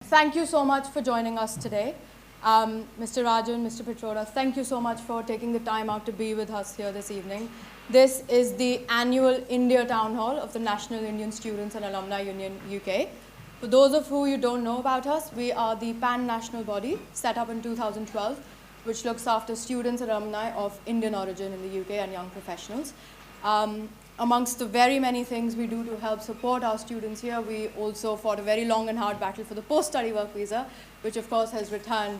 Thank you so much for joining us today. Mr. Rajan, Mr. Pitroda, thank you so much for taking the time out to be with us here this evening. This is the annual India Town Hall of the National Indian Students and Alumni Union UK. For those of you who don't know about us, we are the pan-national body set up in 2012, which looks after students and alumni of Indian origin in the UK and young professionals. Amongst the very many things we do to help support our students here, we also fought a very long and hard battle for the post-study work visa, which of course has returned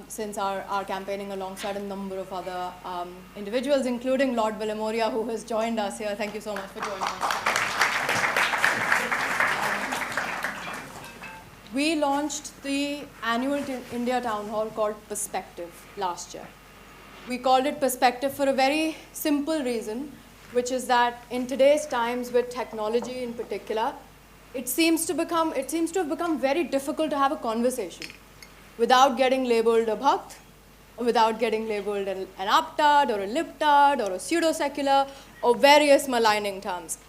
since our campaigning alongside a number of other individuals, including Lord Villamoria, who has joined us here. Thank you so much for joining us. We launched the annual India Town Hall called Perspective last year. We called it Perspective for a very simple reason, which is that in today's times with technology in particular, it seems to have become very difficult to have a conversation without getting labeled a bhakt, or without getting labeled an aptad, or a liptad, or a pseudo-secular, or various maligning terms.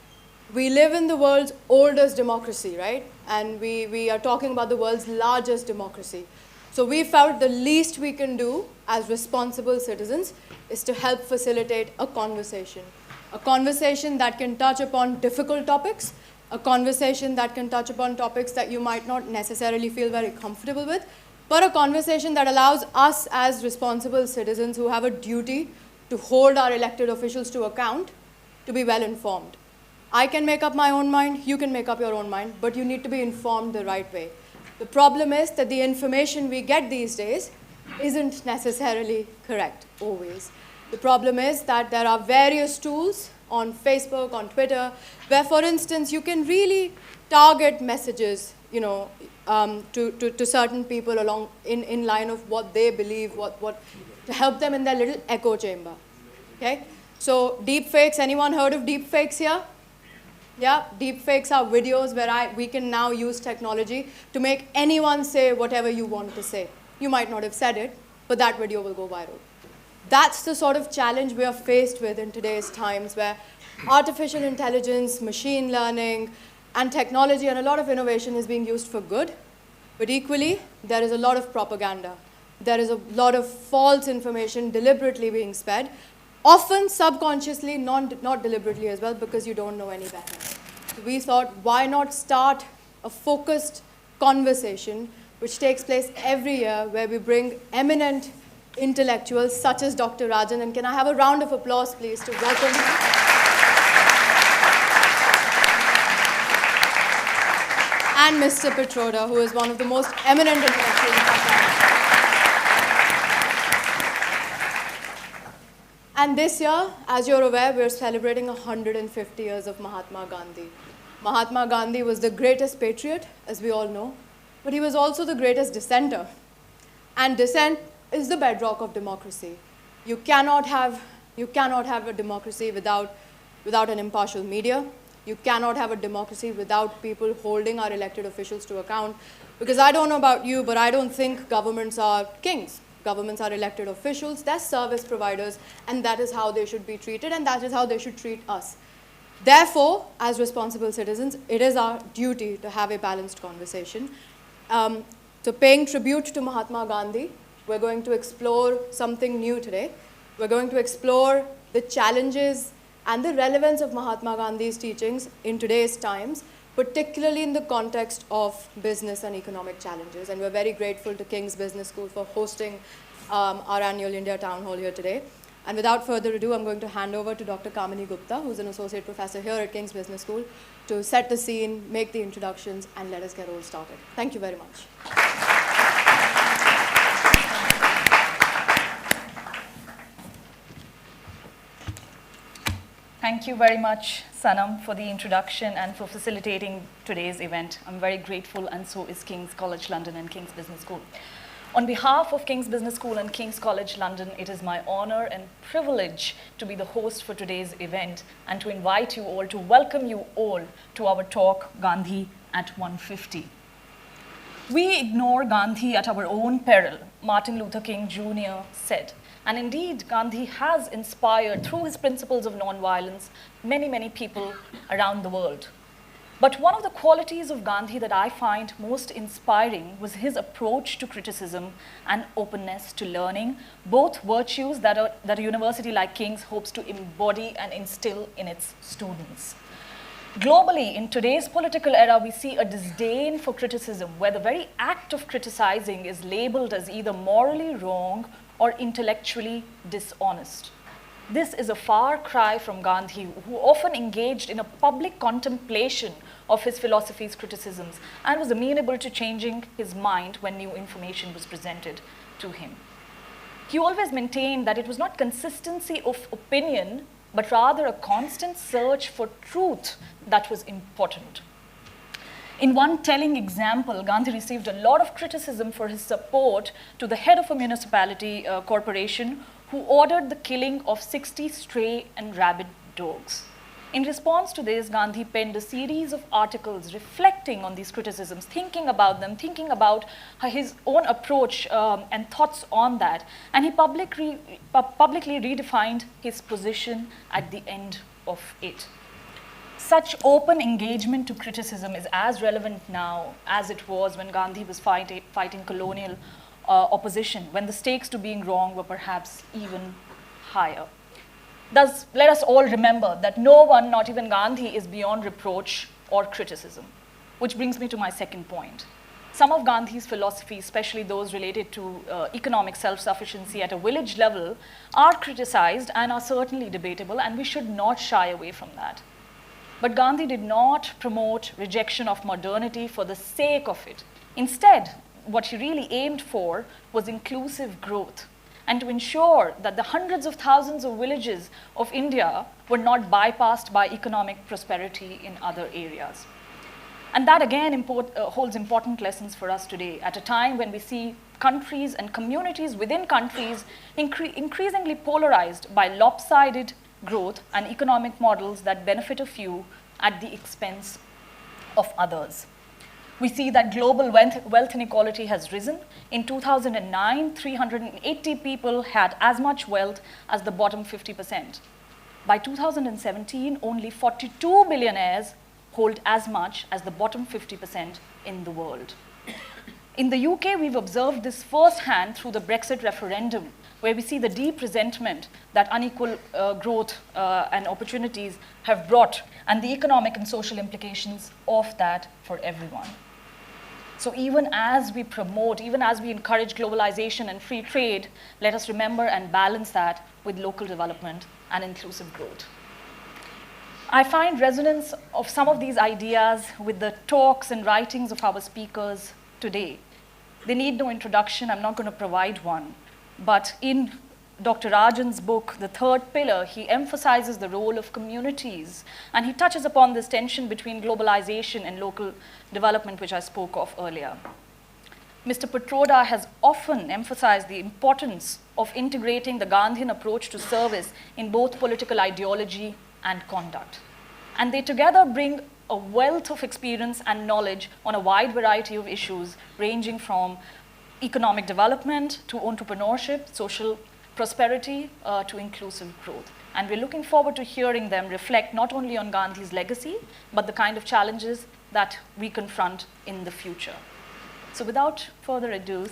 We live in the world's oldest democracy, right? And we are talking about the world's largest democracy. So we felt the least we can do as responsible citizens is to help facilitate a conversation that can touch upon difficult topics, a conversation that can touch upon topics that you might not necessarily feel very comfortable with, but a conversation that allows us as responsible citizens who have a duty to hold our elected officials to account to be well informed. I can make up my own mind, you can make up your own mind, but you need to be informed the right way. The problem is that the information we get these days isn't necessarily correct, always. The problem is that there are various tools on Facebook, on Twitter, where, for instance, you can really target messages, to certain people along in line of what they believe, to help them in their little echo chamber. Okay? So deepfakes, anyone heard of deepfakes here? Yeah, deepfakes are videos where we can now use technology to make anyone say whatever you want to say. You might not have said it, but that video will go viral. That's the sort of challenge we are faced with in today's times, where artificial intelligence, machine learning, and technology and a lot of innovation is being used for good. But equally, there is a lot of propaganda. There is a lot of false information deliberately being spread, often subconsciously, not deliberately as well, because you don't know any better. So we thought, why not start a focused conversation which takes place every year, where we bring eminent intellectuals such as Dr. Rajan, and can I have a round of applause, please, to welcome him? And Mr. Pitroda, who is one of the most eminent intellectuals in our time. And this year, as you're aware, we're celebrating 150 years of Mahatma Gandhi. Mahatma Gandhi was the greatest patriot, as we all know, but he was also the greatest dissenter. And dissent is the bedrock of democracy. You cannot have a democracy without an impartial media. You cannot have a democracy without people holding our elected officials to account. Because I don't know about you, but I don't think governments are kings. Governments are elected officials, they're service providers, and that is how they should be treated, and that is how they should treat us. Therefore, as responsible citizens, it is our duty to have a balanced conversation. So paying tribute to Mahatma Gandhi, we're going to explore something new today. We're going to explore the challenges and the relevance of Mahatma Gandhi's teachings in today's times, particularly in the context of business and economic challenges. And we're very grateful to King's Business School for hosting our annual India Town Hall here today. And without further ado, I'm going to hand over to Dr. Kamini Gupta, who's an associate professor here at King's Business School, to set the scene, make the introductions, and let us get all started. Thank you very much. Thank you very much, Sanam, for the introduction and for facilitating today's event. I'm very grateful, and so is King's College London and King's Business School. On behalf of King's Business School and King's College London, it is my honor and privilege to be the host for today's event and to invite you all, to welcome you all to our talk, Gandhi at 150. We ignore Gandhi at our own peril, Martin Luther King Jr. said. And indeed, Gandhi has inspired, through his principles of nonviolence, many, many people around the world. But one of the qualities of Gandhi that I find most inspiring was his approach to criticism and openness to learning, both virtues that a university like King's hopes to embody and instill in its students. Globally, in today's political era, we see a disdain for criticism, where the very act of criticizing is labeled as either morally wrong or intellectually dishonest. This is a far cry from Gandhi, who often engaged in a public contemplation of his philosophy's criticisms and was amenable to changing his mind when new information was presented to him. He always maintained that it was not consistency of opinion, but rather a constant search for truth that was important. In one telling example, Gandhi received a lot of criticism for his support to the head of a municipality corporation who ordered the killing of 60 stray and rabid dogs. In response to this, Gandhi penned a series of articles reflecting on these criticisms, thinking about them, thinking about his own approach and thoughts on that. And he publicly redefined his position at the end of it. Such open engagement to criticism is as relevant now as it was when Gandhi was fighting colonial opposition, when the stakes to being wrong were perhaps even higher. Thus, let us all remember that no one, not even Gandhi, is beyond reproach or criticism. Which brings me to my second point. Some of Gandhi's philosophies, especially those related to economic self-sufficiency at a village level, are criticized and are certainly debatable, and we should not shy away from that. But Gandhi did not promote rejection of modernity for the sake of it. Instead, what he really aimed for was inclusive growth, and to ensure that the hundreds of thousands of villages of India were not bypassed by economic prosperity in other areas. And that again holds important lessons for us today, at a time when we see countries and communities within countries increasingly polarized by lopsided growth and economic models that benefit a few at the expense of others. We see that global wealth inequality has risen. In 2009, 380 people had as much wealth as the bottom 50%. By 2017, only 42 billionaires hold as much as the bottom 50% in the world. In the UK, we've observed this firsthand through the Brexit referendum, where we see the deep resentment that unequal growth and opportunities have brought, and the economic and social implications of that for everyone. So even as we promote, even as we encourage globalization and free trade, let us remember and balance that with local development and inclusive growth. I find resonance of some of these ideas with the talks and writings of our speakers today. They need no introduction. I'm not going to provide one. But in Dr. Rajan's book, The Third Pillar, he emphasizes the role of communities, and he touches upon this tension between globalization and local development, which I spoke of earlier. Mr. Pitroda has often emphasized the importance of integrating the Gandhian approach to service in both political ideology and conduct. And they together bring a wealth of experience and knowledge on a wide variety of issues, ranging from economic development to entrepreneurship, social prosperity to inclusive growth. And we're looking forward to hearing them reflect not only on Gandhi's legacy, but the kind of challenges that we confront in the future. So without further ado,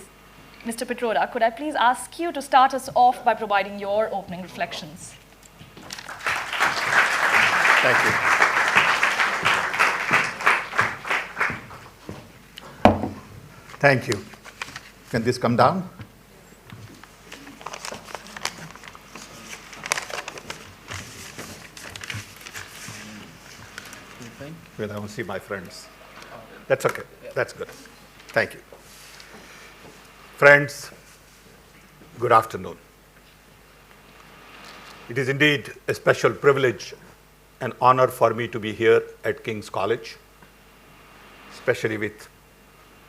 Mr. Pitroda, could I please ask you to start us off by providing your opening reflections? Thank you. Thank you. Can this come down? Well, I don't see my friends. That's okay. That's good. Thank you. Friends, good afternoon. It is indeed a special privilege and honor for me to be here at King's College, especially with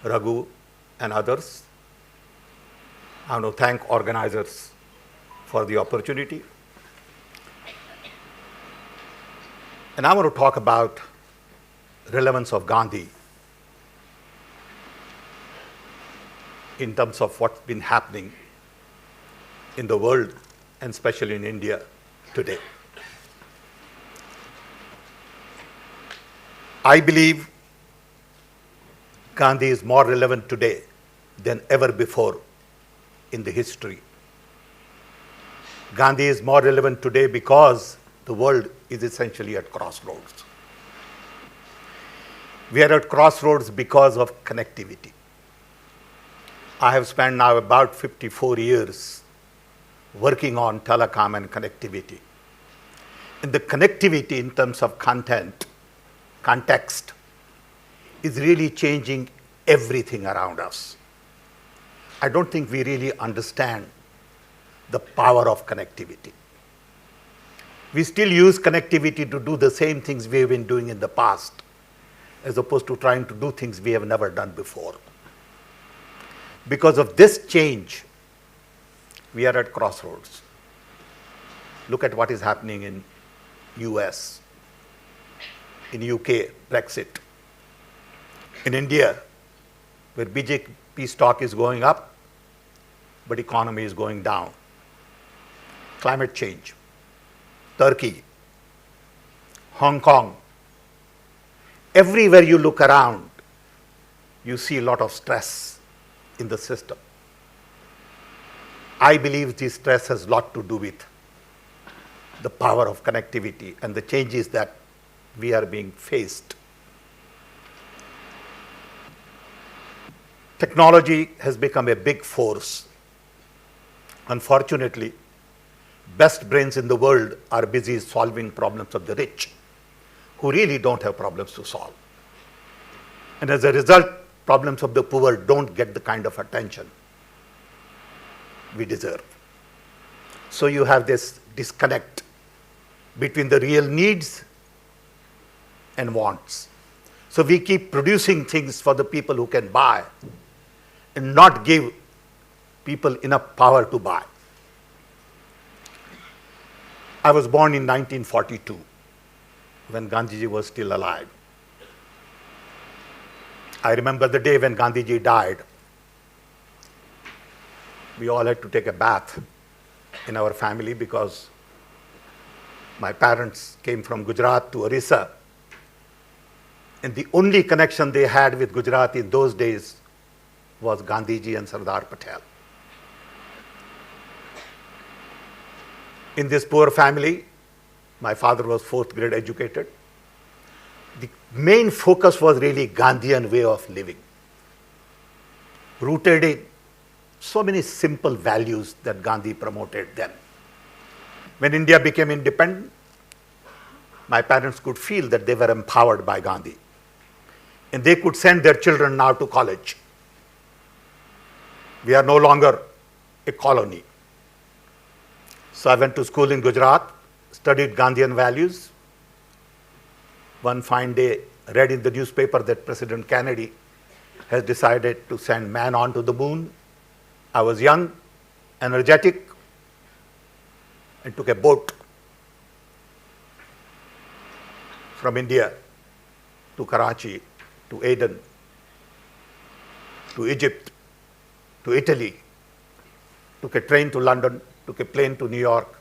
Raghu and others. I want to thank organizers for the opportunity. And I want to talk about relevance of Gandhi in terms of what's been happening in the world and especially in India today. I believe Gandhi is more relevant today than ever before in the history. Gandhi is more relevant today because the world is essentially at crossroads. We are at crossroads because of connectivity. I have spent now about 54 years working on telecom and connectivity. And the connectivity in terms of content, context, is really changing everything around us. I don't think we really understand the power of connectivity. We still use connectivity to do the same things we have been doing in the past, as opposed to trying to do things we have never done before. Because of this change, we are at crossroads. Look at what is happening in US, in UK, Brexit, in India, where BJP stock is going up, but economy is going down. Climate change, Turkey, Hong Kong. Everywhere you look around, you see a lot of stress in the system. I believe this stress has a lot to do with the power of connectivity and the changes that we are being faced. Technology has become a big force. Unfortunately, best brains in the world are busy solving problems of the rich, who really don't have problems to solve. And as a result, problems of the poor don't get the kind of attention we deserve. So you have this disconnect between the real needs and wants. So we keep producing things for the people who can buy and not give people enough power to buy. I was born in 1942, when Gandhiji was still alive. I remember the day when Gandhiji died. We all had to take a bath in our family because my parents came from Gujarat to Orissa, and the only connection they had with Gujarat in those days was Gandhiji and Sardar Patel. In this poor family, my father was 4th grade educated. The main focus was really Gandhian way of living, rooted in so many simple values that Gandhi promoted then. When India became independent, my parents could feel that they were empowered by Gandhi, and they could send their children now to college. We are no longer a colony. So I went to school in Gujarat, studied Gandhian values. One fine day, read in the newspaper that President Kennedy has decided to send man onto the moon. I was young, energetic, and took a boat from India to Karachi, to Aden, to Egypt, to Italy, took a train to London, took a plane to New York,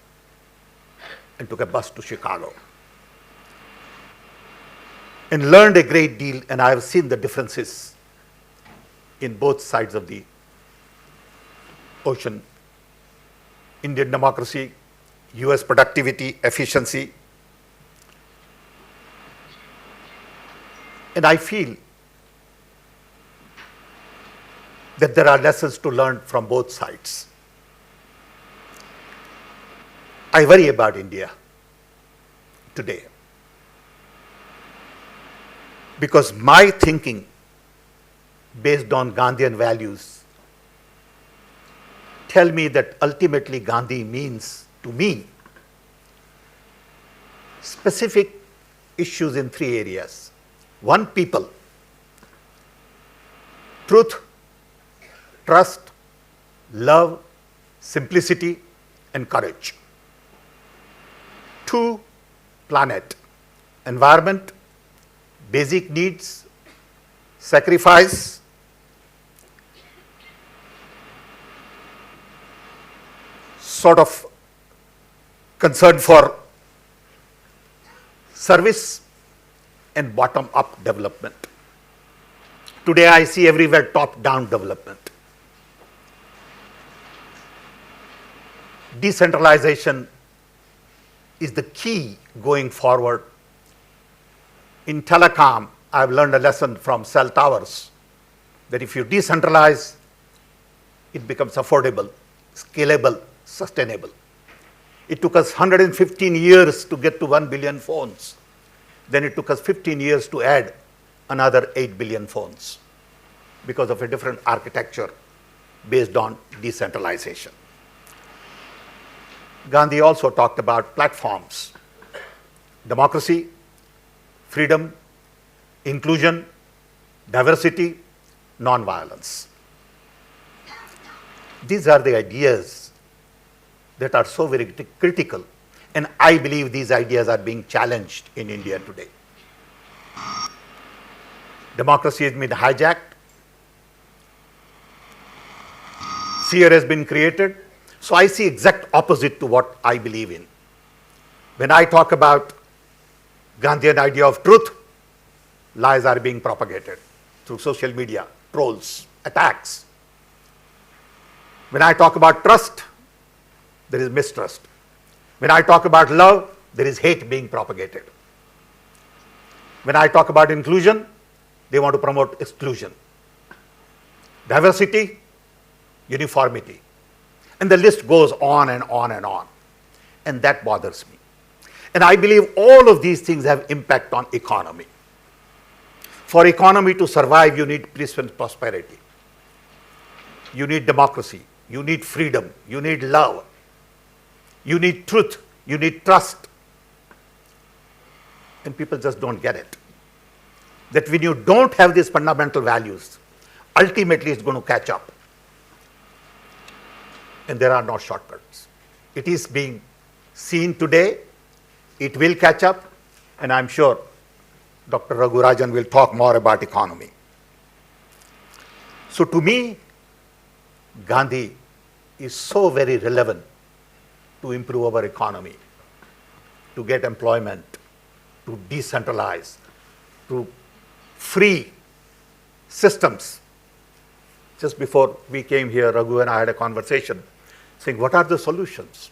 and took a bus to Chicago. And learned a great deal, and I have seen the differences in both sides of the ocean. Indian democracy, US productivity, efficiency. And I feel that there are lessons to learn from both sides. I worry about India today because my thinking based on Gandhian values tell me that ultimately Gandhi means to me specific issues in 3 areas. One, people, truth, trust, love, simplicity, and courage. 2, planet, environment, basic needs, sacrifice, sort of concern for service, and bottom-up development. Today, I see everywhere top-down development. Decentralization is the key going forward. In telecom, I've learned a lesson from cell towers that if you decentralize, it becomes affordable, scalable, sustainable. It took us 115 years to get to 1 billion phones. Then it took us 15 years to add another 8 billion phones because of a different architecture based on decentralization. Gandhi also talked about platforms: democracy, freedom, inclusion, diversity, non-violence. These are the ideas that are so very critical, and I believe these ideas are being challenged in India today. Democracy has been hijacked, fear has been created. So I see exact opposite to what I believe in. When I talk about Gandhian idea of truth, lies are being propagated through social media, trolls, attacks. When I talk about trust, there is mistrust. When I talk about love, there is hate being propagated. When I talk about inclusion, they want to promote exclusion. Diversity, uniformity. And the list goes on and on and on. And that bothers me. And I believe all of these things have impact on economy. For economy to survive, you need peace and prosperity. You need democracy. You need freedom. You need love. You need truth. You need trust. And people just don't get it. That when you don't have these fundamental values, ultimately it's going to catch up. And there are no shortcuts. It is being seen today. It will catch up. And I'm sure Dr. Raghuram Rajan will talk more about economy. So to me, Gandhi is so very relevant to improve our economy, to get employment, to decentralize, to free systems. Just before we came here, Raghu and I had a conversation saying, what are the solutions?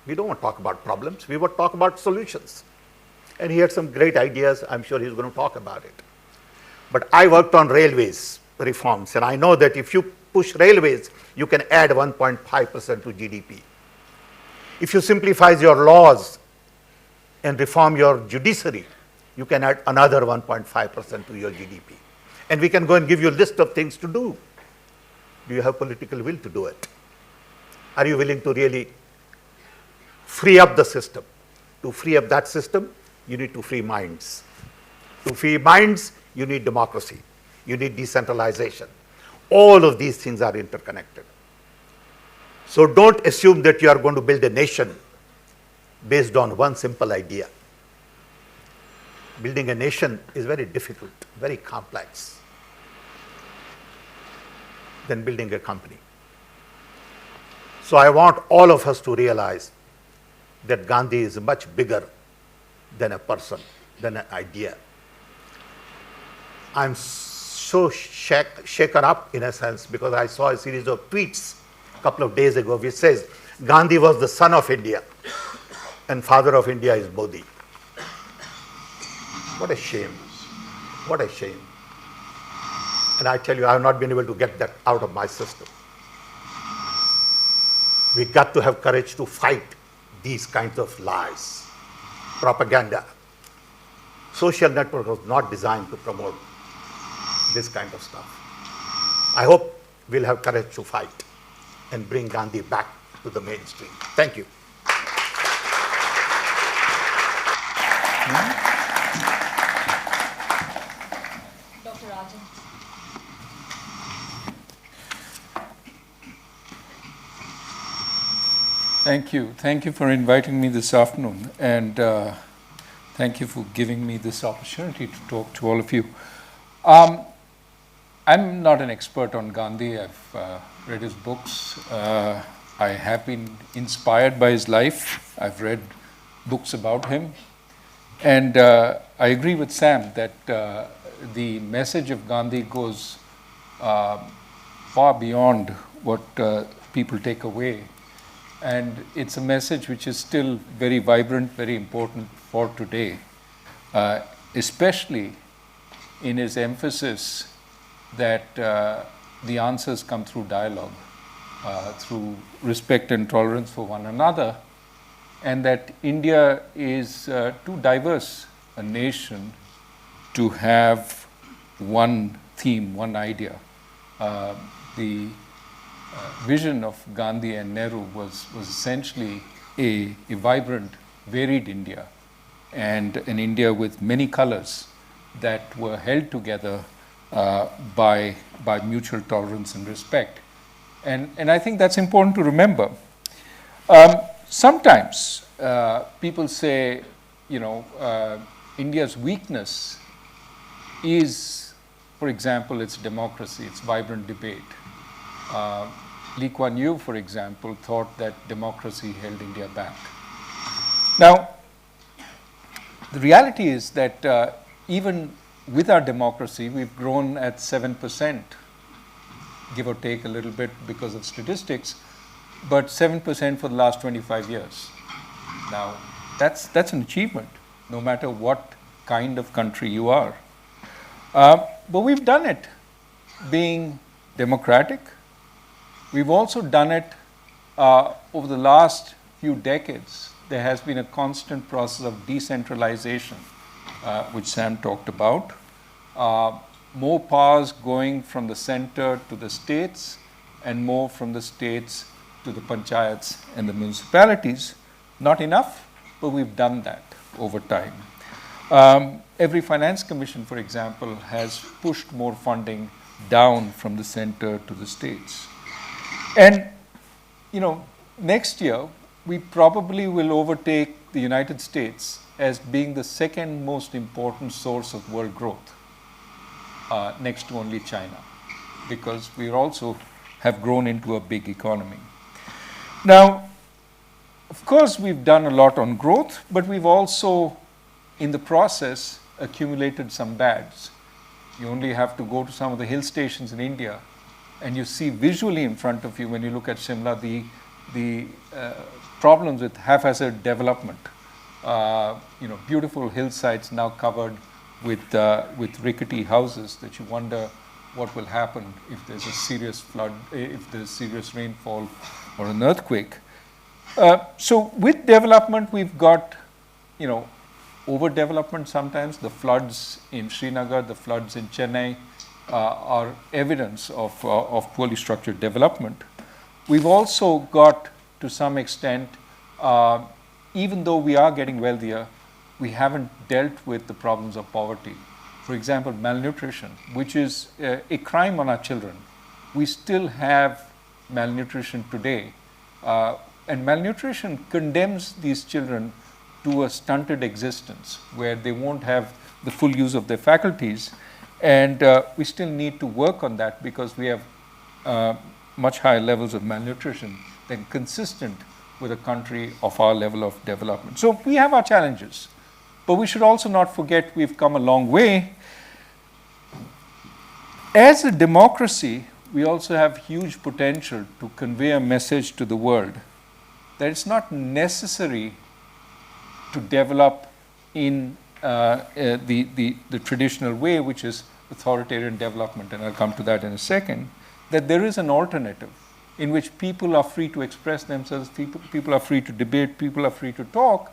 We don't want to talk about problems. We want to talk about solutions. And he had some great ideas. I'm sure he's going to talk about it. But I worked on railways reforms, and I know that if you push railways, you can add 1.5% to GDP. If you simplify your laws and reform your judiciary, you can add another 1.5% to your GDP. And we can go and give you a list of things to do. Do you have political will to do it? Are you willing to really free up the system? To free up that system, you need to free minds. To free minds, you need democracy. You need decentralization. All of these things are interconnected. So don't assume that you are going to build a nation based on one simple idea. Building a nation is very difficult, very complex than building a company. So I want all of us to realize that Gandhi is much bigger than a person, than an idea. I'm so shaken up in a sense because I saw a series of tweets a couple of days ago which says Gandhi was the son of India and father of India is Modi. What a shame. What a shame. And I tell you, I have not been able to get that out of my system. We got to have courage to fight these kinds of lies, propaganda. Social network was not designed to promote this kind of stuff. I hope we'll have courage to fight and bring Gandhi back to the mainstream. Thank you. Dr. Rajan. Thank you. Thank you for inviting me this afternoon, and thank you for giving me this opportunity to talk to all of you. I'm not an expert on Gandhi. I've read his books. I have been inspired by his life. I've read books about him. And I agree with Sam that the message of Gandhi goes far beyond what people take away. And it's a message which is still very vibrant, very important for today, especially in his emphasis that the answers come through dialogue, through respect and tolerance for one another, and that India is too diverse a nation to have one theme, one idea. The vision of Gandhi and Nehru was essentially a vibrant, varied India, and an India with many colors that were held together by mutual tolerance and respect. And I think that's important to remember. Sometimes people say, India's weakness is, for example, its democracy, its vibrant debate. Lee Kuan Yew, for example, thought that democracy held India back. Now, the reality is that even with our democracy, we've grown at 7%, give or take a little bit because of statistics, but 7% for the last 25 years. Now, that's an achievement, no matter what kind of country you are. But we've done it being democratic. We've also done it over the last few decades. There has been a constant process of decentralization, which Sam talked about. More powers going from the center to the states, and more from the states to the panchayats and the municipalities. Not enough, but we've done that over time. Every finance commission, for example, has pushed more funding down from the center to the states. And, next year, we probably will overtake the United States as being the second most important source of world growth, next to only China, because we also have grown into a big economy. Now, of course, we've done a lot on growth, but we've also, in the process, accumulated some bads. You only have to go to some of the hill stations in India, and you see visually in front of you, when you look at Shimla, the problems with haphazard development. Beautiful hillsides now covered with rickety houses that you wonder what will happen if there's a serious flood, if there's serious rainfall or an earthquake. So with development, we've got, overdevelopment sometimes. The floods in Srinagar, the floods in Chennai are evidence of poorly structured development. We've also got, to some extent, even though we are getting wealthier, we haven't dealt with the problems of poverty. For example, malnutrition, which is a crime on our children. We still have malnutrition today. And malnutrition condemns these children to a stunted existence where they won't have the full use of their faculties. And we still need to work on that because we have much higher levels of malnutrition than consistent with a country of our level of development. So we have our challenges, but we should also not forget we've come a long way. As a democracy, we also have huge potential to convey a message to the world that it's not necessary to develop in the traditional way, which is authoritarian development, and I'll come to that in a second, that there is an alternative in which people are free to express themselves, people are free to debate, people are free to talk,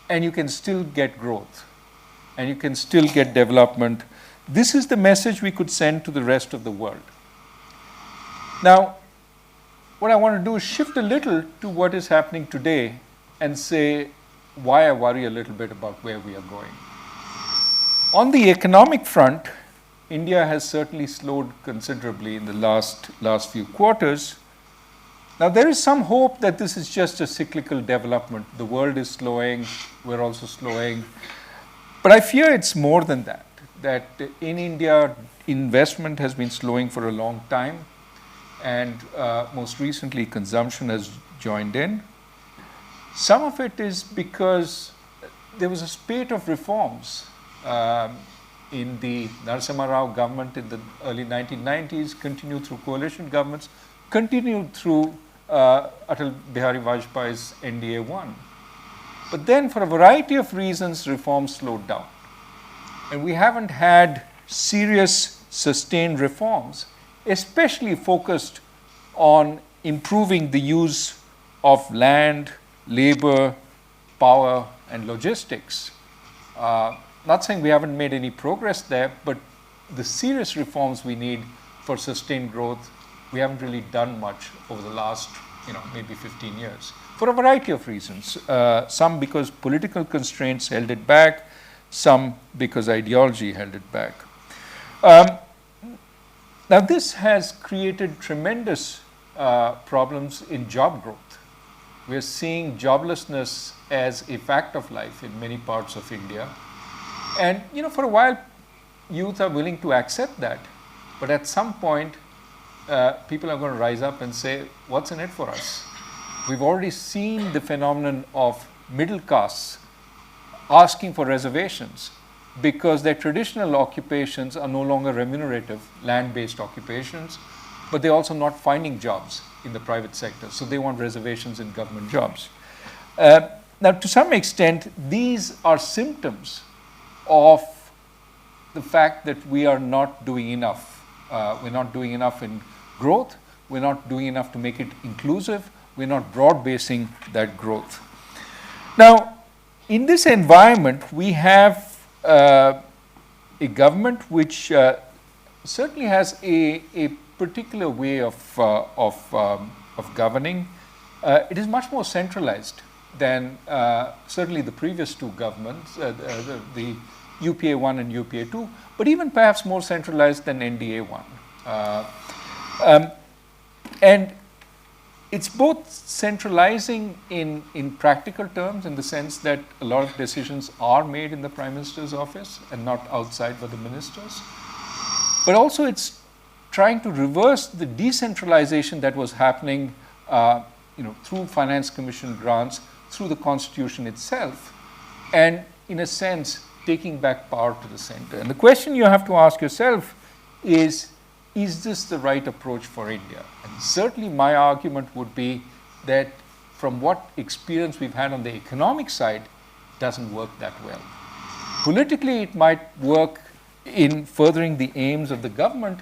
and you can still get growth, and you can still get development. This is the message we could send to the rest of the world. Now, what I want to do is shift a little to what is happening today and say why I worry a little bit about where we are going. On the economic front, India has certainly slowed considerably in the last few quarters. Now, there is some hope that this is just a cyclical development. The world is slowing, we're also slowing. But I fear it's more than that, that in India, investment has been slowing for a long time, and most recently, consumption has joined in. Some of it is because there was a spate of reforms in the Narasimha Rao government in the early 1990s, continued through coalition governments, continued through Atal Bihari Vajpayee's NDA 1. But then for a variety of reasons, reforms slowed down. And we haven't had serious, sustained reforms, especially focused on improving the use of land, labor, power, and logistics. Not saying we haven't made any progress there, but the serious reforms we need for sustained growth, we haven't really done much over the last, maybe 15 years, for a variety of reasons. Some because political constraints held it back, some because ideology held it back. Now, this has created tremendous problems in job growth. We're seeing joblessness as a fact of life in many parts of India. And, for a while, youth are willing to accept that. But at some point, people are going to rise up and say, what's in it for us? We've already seen the phenomenon of middle castes asking for reservations because their traditional occupations are no longer remunerative, land-based occupations, but they're also not finding jobs in the private sector. So they want reservations in government jobs. Now, to some extent, these are symptoms of the fact that we are not doing enough. We're not doing enough in growth. We're not doing enough to make it inclusive. We're not broad-basing that growth. Now, in this environment, we have a government which certainly has a particular way of governing. It is much more centralized than certainly the previous two governments, the UPA 1 and UPA 2, but even perhaps more centralized than NDA 1. And it's both centralizing in practical terms, in the sense that a lot of decisions are made in the Prime Minister's office and not outside by the ministers. But also it's trying to reverse the decentralization that was happening through Finance Commission grants, through the Constitution itself, and in a sense, taking back power to the center. And the question you have to ask yourself is this the right approach for India? And certainly my argument would be that from what experience we've had on the economic side, it doesn't work that well. Politically, it might work in furthering the aims of the government,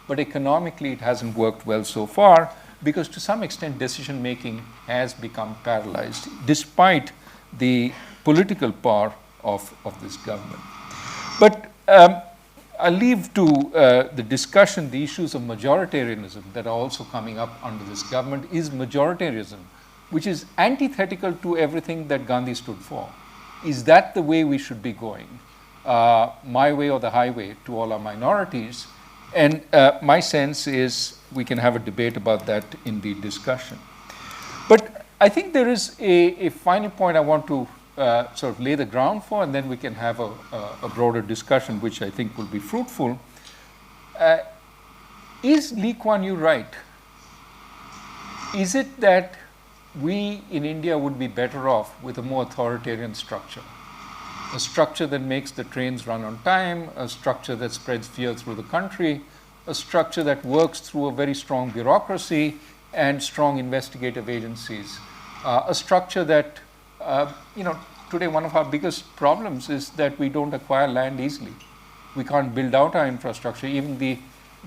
but economically it hasn't worked well so far, because to some extent decision making has become paralyzed despite the political power of this government. But I'll leave to the discussion the issues of majoritarianism that are also coming up under this government. Is majoritarianism, which is antithetical to everything that Gandhi stood for. Is that the way we should be going? My way or the highway to all our minorities? And my sense is we can have a debate about that in the discussion. But I think there is a final point I want to sort of lay the ground for, and then we can have a broader discussion, which I think will be fruitful. Is Lee Kuan Yew right? Is it that we in India would be better off with a more authoritarian structure? A structure that makes the trains run on time, a structure that spreads fear through the country, a structure that works through a very strong bureaucracy and strong investigative agencies, a structure that, today one of our biggest problems is that we don't acquire land easily. We can't build out our infrastructure. Even the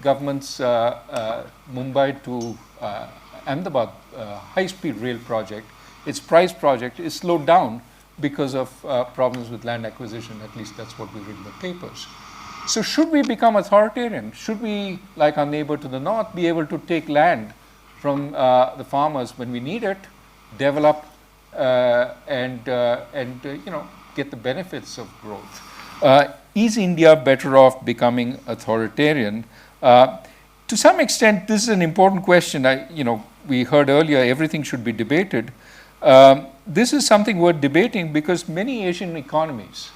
government's Mumbai to Ahmedabad high-speed rail project, its price project is slowed down because of problems with land acquisition. At least that's what we read in the papers. So should we become authoritarian? Should we, like our neighbor to the north, be able to take land from the farmers when we need it, develop and get the benefits of growth? Is India better off becoming authoritarian? To some extent, this is an important question. We heard earlier everything should be debated. This is something worth debating because many Asian economies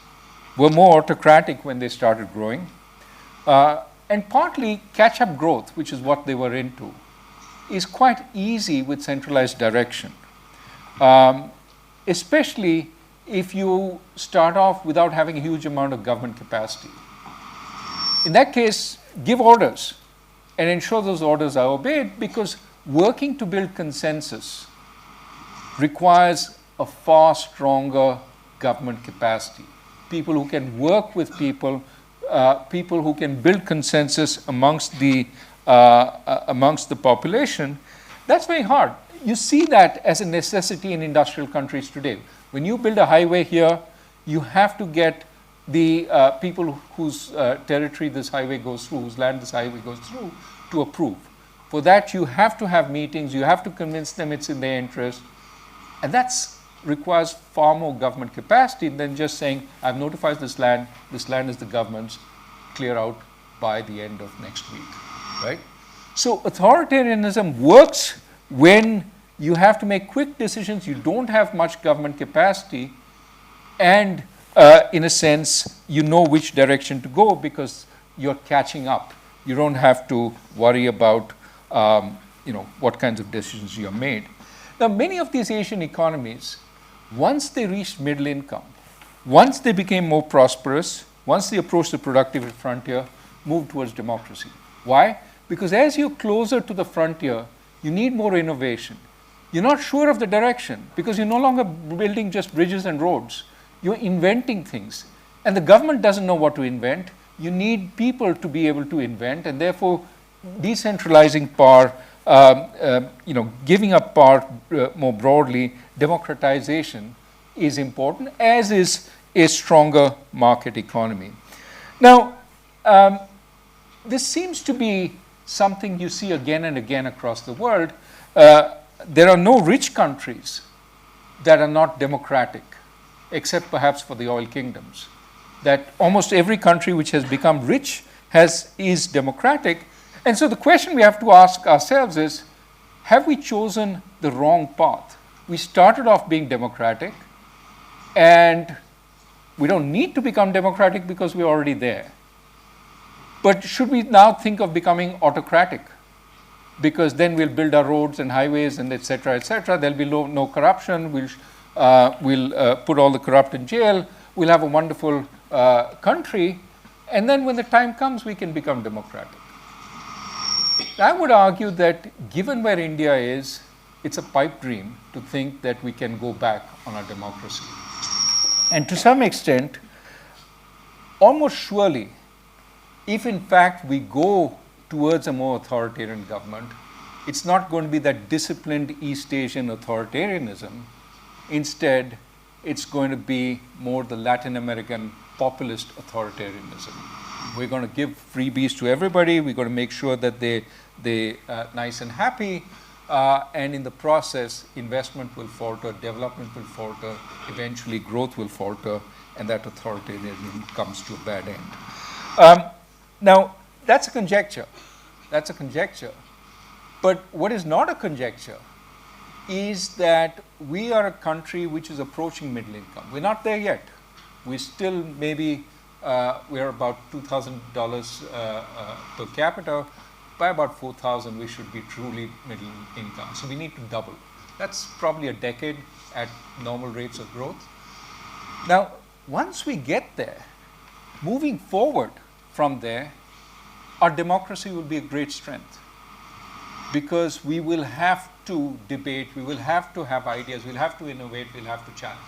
were more autocratic when they started growing. And partly catch-up growth, which is what they were into, is quite easy with centralized direction. Especially if you start off without having a huge amount of government capacity. In that case, give orders and ensure those orders are obeyed, because working to build consensus requires a far stronger government capacity. People who can work with people, people who can build consensus amongst the population. That's very hard. You see that as a necessity in industrial countries today. When you build a highway here, you have to get the people whose territory this highway goes through, whose land this highway goes through, to approve. For that, you have to have meetings, you have to convince them it's in their interest, and that requires far more government capacity than just saying, I've notified this land is the government's, clear out by the end of next week, right? So authoritarianism works when you have to make quick decisions, you don't have much government capacity, and in a sense, you know which direction to go because you're catching up. You don't have to worry about what kinds of decisions you have made. Now, many of these Asian economies, once they reached middle income, once they became more prosperous, once they approached the productive frontier, moved towards democracy. Why? Because as you're closer to the frontier, you need more innovation. You're not sure of the direction because you're no longer building just bridges and roads. You're inventing things. And the government doesn't know what to invent. You need people to be able to invent, and therefore decentralizing power, giving up power more broadly, democratization is important, as is a stronger market economy. Now, this seems to be something you see again and again across the world. There are no rich countries that are not democratic, except perhaps for the oil kingdoms. That almost every country which has become rich is democratic. And so the question we have to ask ourselves is, have we chosen the wrong path? We started off being democratic, and we don't need to become democratic because we're already there. But should we now think of becoming autocratic? Because then we'll build our roads and highways and et cetera, there'll be no corruption, we'll put all the corrupt in jail, we'll have a wonderful country, and then when the time comes, we can become democratic. I would argue that given where India is, it's a pipe dream to think that we can go back on our democracy. And to some extent, almost surely, if in fact we go towards a more authoritarian government, it's not going to be that disciplined East Asian authoritarianism. Instead, it's going to be more the Latin American populist authoritarianism. We're going to give freebies to everybody. We're going to make sure that they're nice and happy. And in the process, investment will falter, development will falter, eventually growth will falter, and that authoritarianism comes to a bad end. Now, that's a conjecture. That's a conjecture. But what is not a conjecture is that we are a country which is approaching middle income. We're not there yet. We still maybe, we're about $2,000 per capita. By about 4,000, we should be truly middle income. So we need to double. That's probably a decade at normal rates of growth. Now, once we get there, moving forward from there, our democracy will be a great strength because we will have to debate, we will have to have ideas, we'll have to innovate, we'll have to challenge.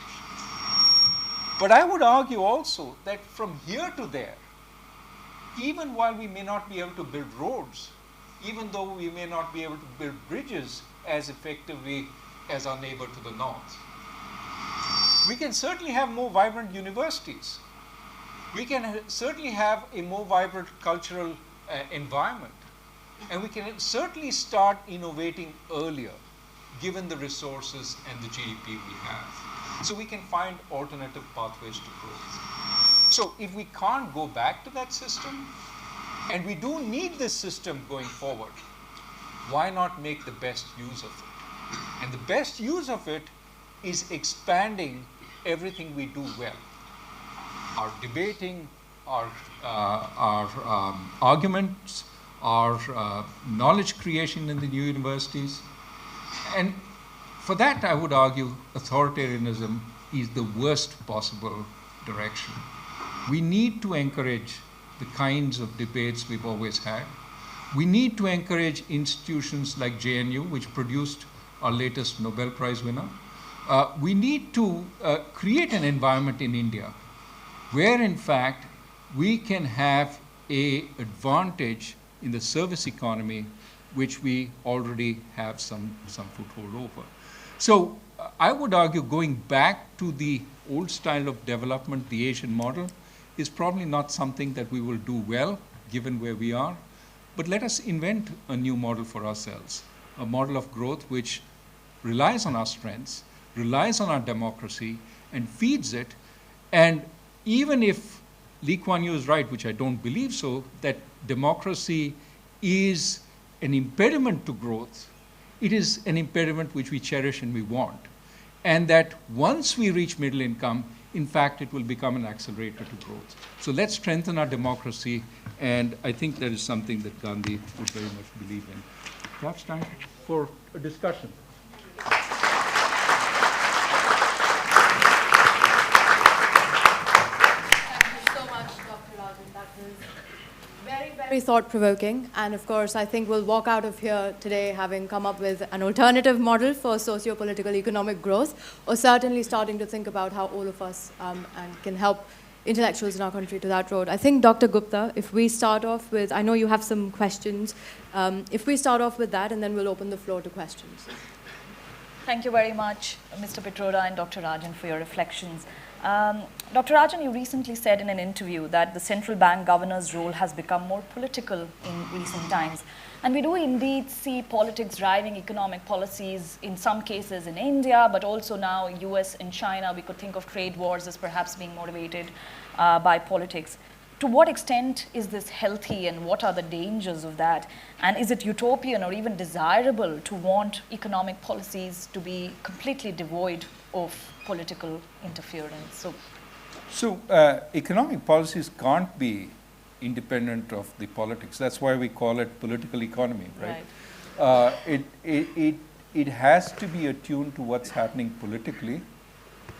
But I would argue also that from here to there, even while we may not be able to build roads, even though we may not be able to build bridges as effectively as our neighbor to the north, we can certainly have more vibrant universities. We can certainly have a more vibrant cultural environment. And we can certainly start innovating earlier, given the resources and the GDP we have. So we can find alternative pathways to growth. So if we can't go back to that system, and we do need this system going forward, why not make the best use of it? And the best use of it is expanding everything we do well. Our debating, our arguments, our knowledge creation in the new universities. And for that, I would argue authoritarianism is the worst possible direction. We need to encourage the kinds of debates we've always had. We need to encourage institutions like JNU, which produced our latest Nobel Prize winner. We need to create an environment in India where, in fact, we can have an advantage in the service economy, which we already have some foothold over. So I would argue going back to the old style of development, the Asian model, is probably not something that we will do well, given where we are. But let us invent a new model for ourselves, a model of growth which relies on our strengths, relies on our democracy, and feeds it. And even if Lee Kuan Yew is right, which I don't believe so, that democracy is an impediment to growth, it is an impediment which we cherish and we want. And that once we reach middle income, in fact, it will become an accelerator to growth. So let's strengthen our democracy, and I think that is something that Gandhi would very much believe in. Perhaps time for a discussion. Very thought-provoking, and of course I think we'll walk out of here today having come up with an alternative model for socio-political economic growth, or certainly starting to think about how all of us and can help intellectuals in our country to that road. I think, Dr. Gupta, if we start off with, I know you have some questions, if we start off with that and then we'll open the floor to questions. Thank you very much, Mr. Pitroda and Dr. Rajan, for your reflections. Dr. Rajan, you recently said in an interview that the central bank governor's role has become more political in recent times. And we do indeed see politics driving economic policies in some cases in India, but also now US and China. We could think of trade wars as perhaps being motivated by politics. To what extent is this healthy, and what are the dangers of that? And is it utopian or even desirable to want economic policies to be completely devoid of political interference? So economic policies can't be independent of the politics. That's why we call it political economy, right? It has to be attuned to what's happening politically.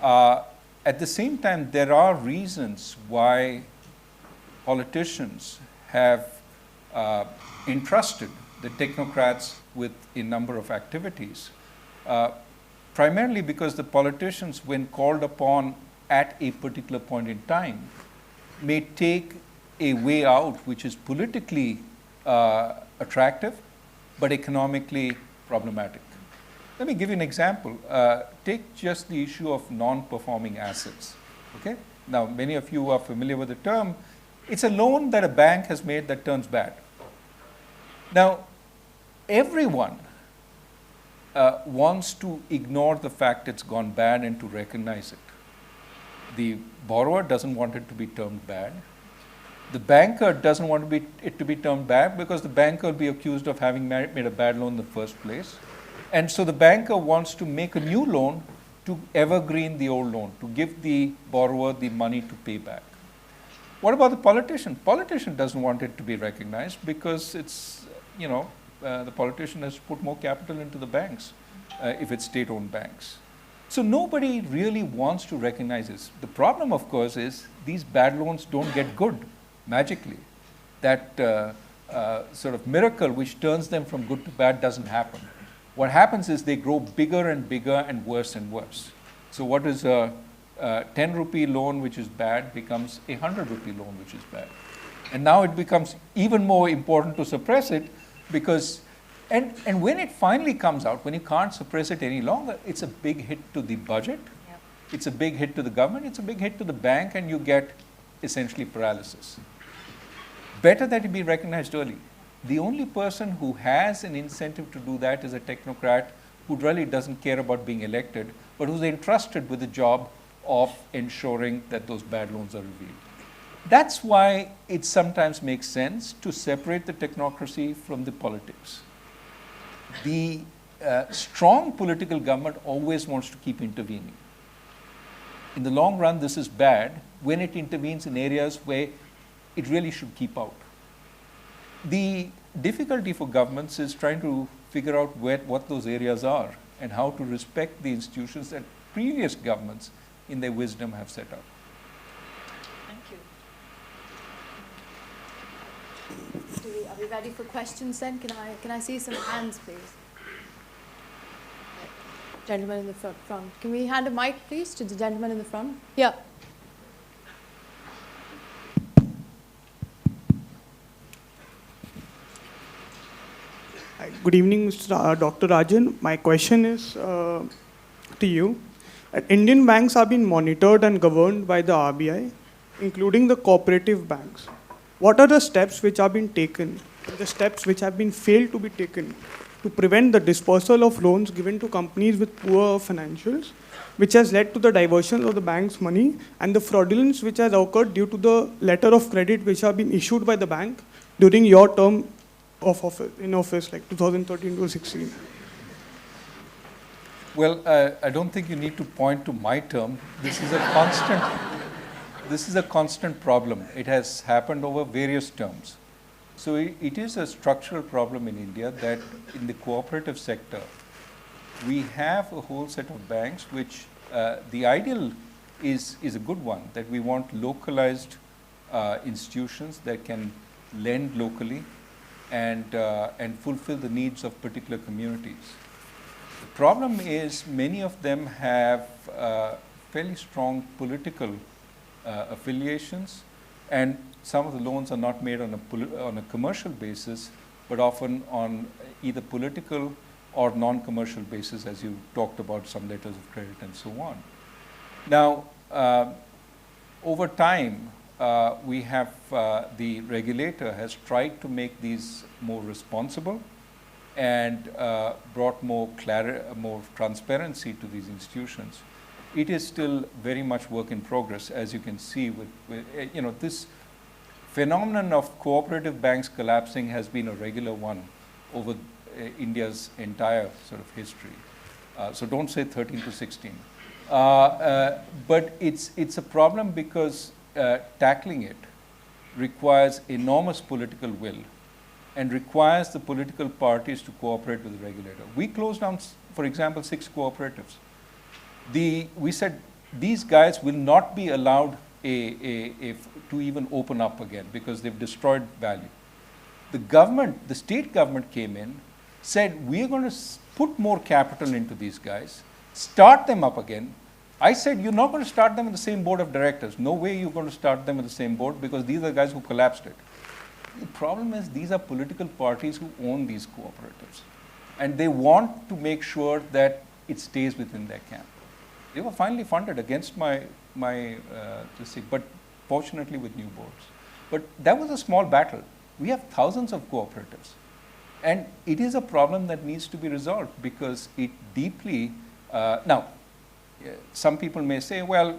At the same time, there are reasons why politicians have entrusted the technocrats with a number of activities, primarily because the politicians, when called upon at a particular point in time, may take a way out which is politically attractive, but economically problematic. Let me give you an example. Take just the issue of non-performing assets. Okay? Now, many of you are familiar with the term. It's a loan that a bank has made that turns bad. Now, everyone wants to ignore the fact it's gone bad and to recognize it. The borrower doesn't want it to be termed bad. The banker doesn't want it to be termed bad because the banker will be accused of having made a bad loan in the first place. And so the banker wants to make a new loan to evergreen the old loan, to give the borrower the money to pay back. What about the politician? Politician doesn't want it to be recognized because it's, the politician has to put more capital into the banks if it's state-owned banks. So nobody really wants to recognize this. The problem, of course, is these bad loans don't get good magically. That sort of miracle which turns them from good to bad doesn't happen. What happens is they grow bigger and bigger and worse and worse. So what is a 10 rupee loan which is bad becomes a 100 rupee loan which is bad. And now it becomes even more important to suppress it because, and when it finally comes out, when you can't suppress it any longer, it's a big hit to the budget, Yep. It's a big hit to the government, it's a big hit to the bank, and you get essentially paralysis. Better that it be recognized early. The only person who has an incentive to do that is a technocrat who really doesn't care about being elected, but who's entrusted with the job of ensuring that those bad loans are revealed. That's why it sometimes makes sense to separate the technocracy from the politics. The strong political government always wants to keep intervening. In the long run, this is bad when it intervenes in areas where it really should keep out. The difficulty for governments is trying to figure out what those areas are and how to respect the institutions that previous governments in their wisdom, have set up. Thank you. Are we ready for questions then? Can I see some hands, please? Gentleman in the front. Can we hand a mic, please, to the gentleman in the front? Yeah. Good evening, Mr. Dr. Rajan. My question is to you. Indian banks are being monitored and governed by the RBI, including the cooperative banks. What are the steps which have been taken, the steps which have been failed to be taken to prevent the dispersal of loans given to companies with poor financials, which has led to the diversion of the bank's money and the fraudulence which has occurred due to the letter of credit which have been issued by the bank during your term of office, in office, like 2013 to 16? Well, I don't think you need to point to my term. This is a constant problem. It has happened over various terms. So it is a structural problem in India that in the cooperative sector, we have a whole set of banks which the ideal is a good one, that we want localized institutions that can lend locally and fulfill the needs of particular communities. The problem is many of them have fairly strong political affiliations, and some of the loans are not made on a commercial basis, but often on either political or non-commercial basis, as you talked about, some letters of credit and so on. Now, over time, we have the regulator has tried to make these more responsible and brought more transparency to these institutions. It is still very much work in progress, as you can see with this phenomenon of cooperative banks collapsing has been a regular one over India's entire sort of history. So don't say 13 to 16. But it's a problem because tackling it requires enormous political will and requires the political parties to cooperate with the regulator. We closed down, for example, 6 cooperatives. We said these guys will not be allowed to even open up again because they've destroyed value. The state government came in, said we're going to put more capital into these guys, start them up again. I said you're not going to start them with the same board of directors. No way you're going to start them with the same board because these are the guys who collapsed it. The problem is these are political parties who own these cooperatives, and they want to make sure that it stays within their camp. They were finally funded against my but fortunately with new boards. But that was a small battle. We have thousands of cooperatives, and it is a problem that needs to be resolved because it deeply now. Some people may say, well,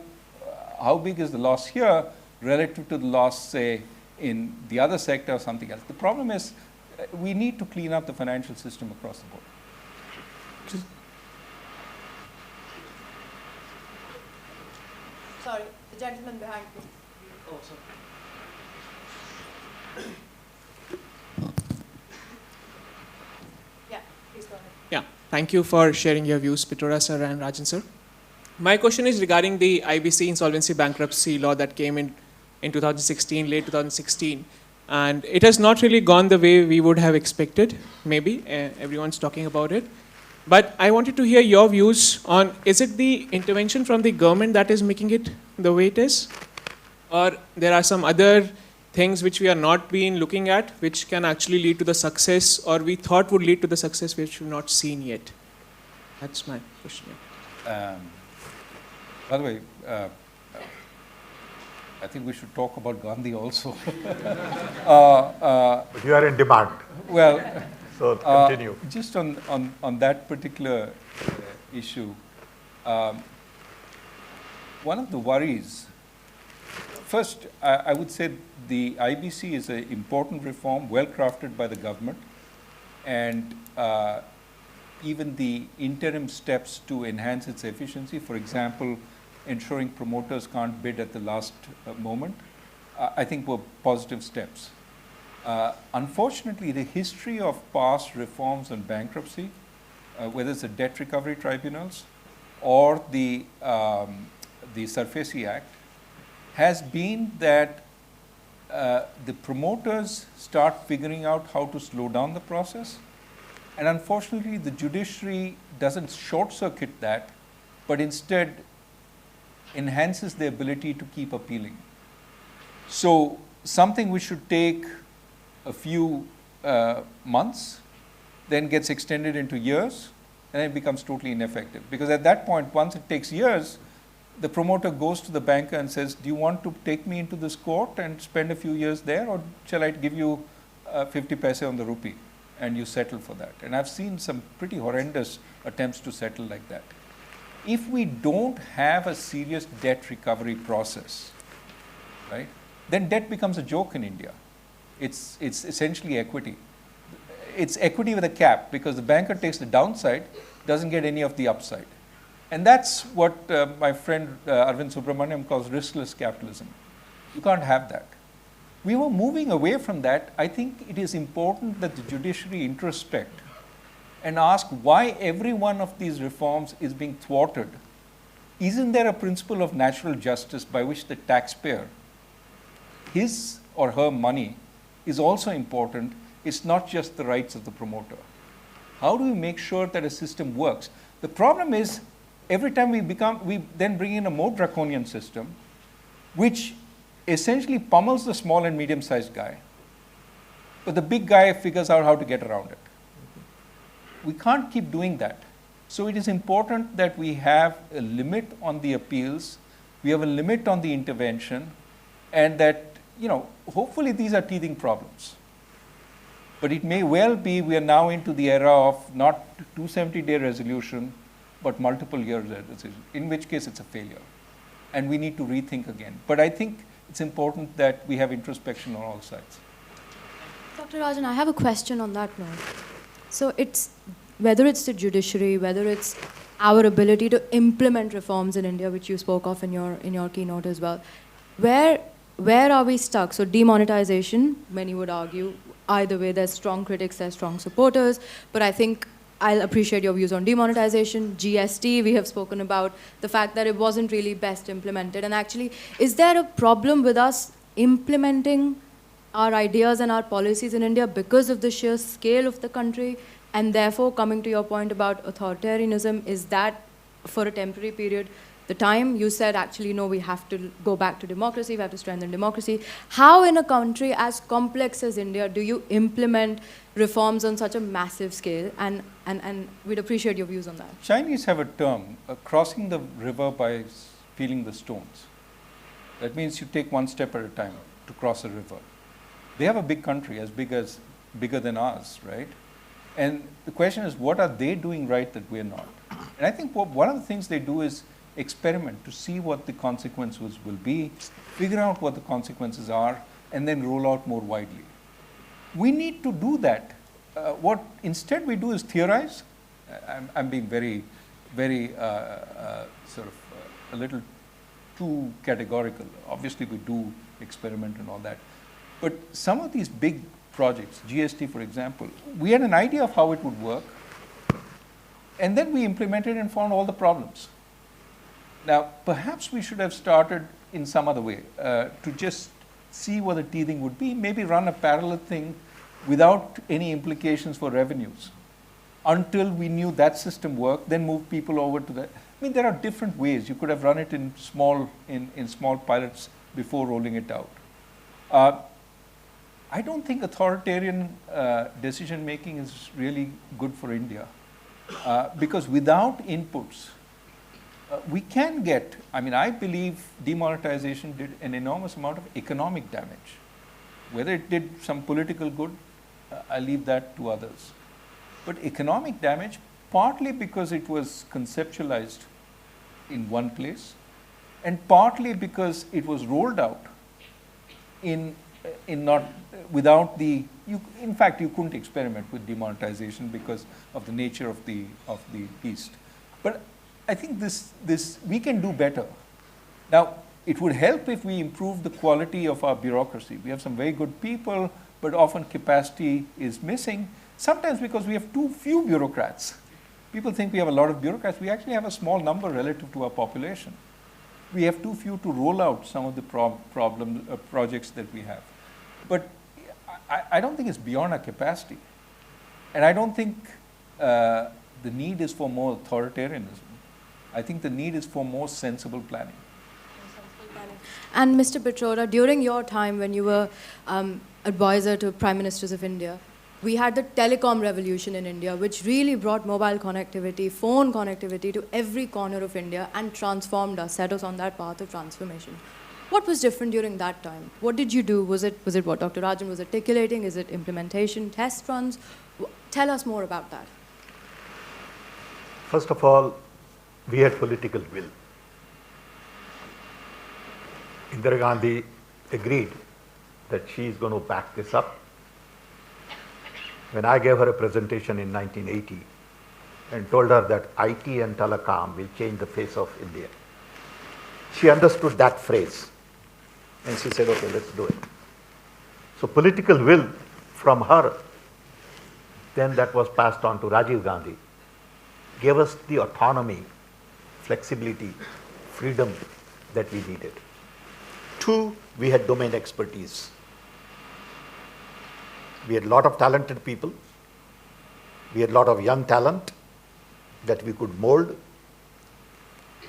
how big is the loss here relative to the loss, say, in the other sector or something else? The problem is we need to clean up the financial system across the board. Sorry, the gentleman behind me. Oh, sorry. Yeah, please go ahead. Yeah, thank you for sharing your views, Pitroda sir and Rajan sir. My question is regarding the IBC insolvency bankruptcy law that came in 2016, late 2016. And it has not really gone the way we would have expected, maybe. Everyone's talking about it. But I wanted to hear your views on, is it the intervention from the government that is making it the way it is? Or there are some other things which we are not being looking at, which can actually lead to the success, or we thought would lead to the success which we've not seen yet? That's my question. By the way, I think we should talk about Gandhi also. But you are in demand. Well, so continue. Just on that particular issue, one of the worries, first, I would say the IBC is an important reform, well crafted by the government, and even the interim steps to enhance its efficiency, for example, ensuring promoters can't bid at the last moment, I think were positive steps. Unfortunately, the history of past reforms on bankruptcy, whether it's the debt recovery tribunals or the the SARFAESI Act, has been that the promoters start figuring out how to slow down the process. And unfortunately, the judiciary doesn't short-circuit that, but instead enhances the ability to keep appealing. So something which should take a few months then gets extended into years, and then it becomes totally ineffective. Because at that point, once it takes years, the promoter goes to the banker and says, do you want to take me into this court and spend a few years there, or shall I give you 50 paise on the rupee and you settle for that? And I've seen some pretty horrendous attempts to settle like that. If we don't have a serious debt recovery process, right, then debt becomes a joke in India. It's essentially equity. It's equity with a cap, because the banker takes the downside, doesn't get any of the upside. And that's what my friend Arvind Subramaniam calls riskless capitalism. You can't have that. We were moving away from that. I think it is important that the judiciary introspect and ask why every one of these reforms is being thwarted. Isn't there a principle of natural justice by which the taxpayer, his or her money, is also important? It's not just the rights of the promoter. How do we make sure that a system works? The problem is, every time we then bring in a more draconian system, which essentially pummels the small and medium-sized guy, but the big guy figures out how to get around it. We can't keep doing that. So it is important that we have a limit on the appeals, we have a limit on the intervention, and that, hopefully these are teething problems. But it may well be we are now into the era of not 270-day resolution, but multiple year resolution, in which case it's a failure. And we need to rethink again. But I think it's important that we have introspection on all sides. Dr. Rajan, I have a question on that note. So whether it's the judiciary, whether it's our ability to implement reforms in India, which you spoke of in your keynote as well, where are we stuck? So demonetization, many would argue, either way, there's strong critics, there's strong supporters, but I think I'll appreciate your views on demonetization. GST, we have spoken about the fact that it wasn't really best implemented. And actually, is there a problem with us implementing our ideas and our policies in India because of the sheer scale of the country? And therefore, coming to your point about authoritarianism, is that for a temporary period the time? You said, actually, no, we have to go back to democracy, we have to strengthen democracy. How in a country as complex as India do you implement reforms on such a massive scale? And we'd appreciate your views on that. Chinese have a term, crossing the river by feeling the stones. That means you take one step at a time to cross a river. They have a big country, bigger than ours, right? And the question is, what are they doing right that we're not? And I think one of the things they do is experiment to see what the consequences will be, figure out what the consequences are, and then roll out more widely. We need to do that. What instead we do is theorize. I'm being very, very sort of a little too categorical. Obviously, we do experiment and all that. But some of these big projects, GST for example, we had an idea of how it would work, and then we implemented and found all the problems. Now, perhaps we should have started in some other way to just see what the teething would be, maybe run a parallel thing without any implications for revenues until we knew that system worked, then move people over to that. I mean, there are different ways. You could have run it in small pilots before rolling it out. I don't think authoritarian decision making is really good for India because without inputs, we can get, I believe demonetization did an enormous amount of economic damage. Whether it did some political good, I leave that to others. But economic damage, partly because it was conceptualized in one place, and partly because it was rolled out in fact, you couldn't experiment with demonetization because of the nature of the beast. But I think this we can do better. Now, it would help if we improve the quality of our bureaucracy. We have some very good people, but often capacity is missing, sometimes because we have too few bureaucrats. People think we have a lot of bureaucrats. We actually have a small number relative to our population. we have too few to roll out some of the projects that we have. But I don't think it's beyond our capacity. And I don't think the need is for more authoritarianism. I think the need is for more sensible planning. And Mr. Pitroda, during your time when you were advisor to Prime Ministers of India, we had the telecom revolution in India, which really brought mobile connectivity, phone connectivity to every corner of India and transformed us, set us on that path of transformation. What was different during that time? What did you do? Was it what Dr. Rajan was articulating? Is it implementation, test runs? Tell us more about that. First of all, we had political will. Indira Gandhi agreed that she is going to back this up. When I gave her a presentation in 1980 and told her that IT and telecom will change the face of India, she understood that phrase and she said, okay, let's do it. So political will from her, then that was passed on to Rajiv Gandhi, gave us the autonomy, flexibility, freedom that we needed. Two, we had domain expertise. We had a lot of talented people. We had a lot of young talent that we could mold.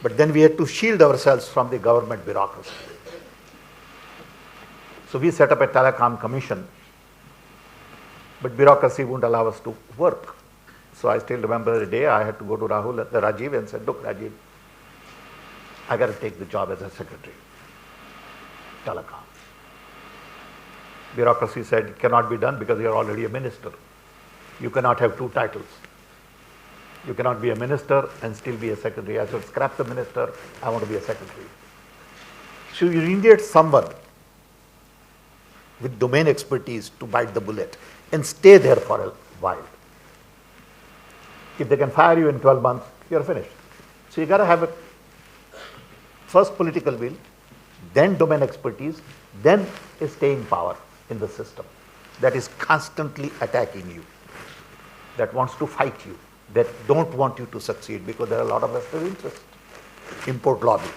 But then we had to shield ourselves from the government bureaucracy. So we set up a telecom commission, but bureaucracy wouldn't allow us to work. So I still remember the day I had to go to Rajiv and said, look, Rajiv, I got to take the job as a secretary, telecom. Bureaucracy said it cannot be done because you are already a minister. You cannot have two titles. You cannot be a minister and still be a secretary. I said, scrap the minister, I want to be a secretary. So you needed someone with domain expertise to bite the bullet and stay there for a while. If they can fire you in 12 months, you're finished. So you got to have a first political will, then domain expertise, then a staying power in the system that is constantly attacking you, that wants to fight you, that don't want you to succeed because there are a lot of vested interests. Import lobby.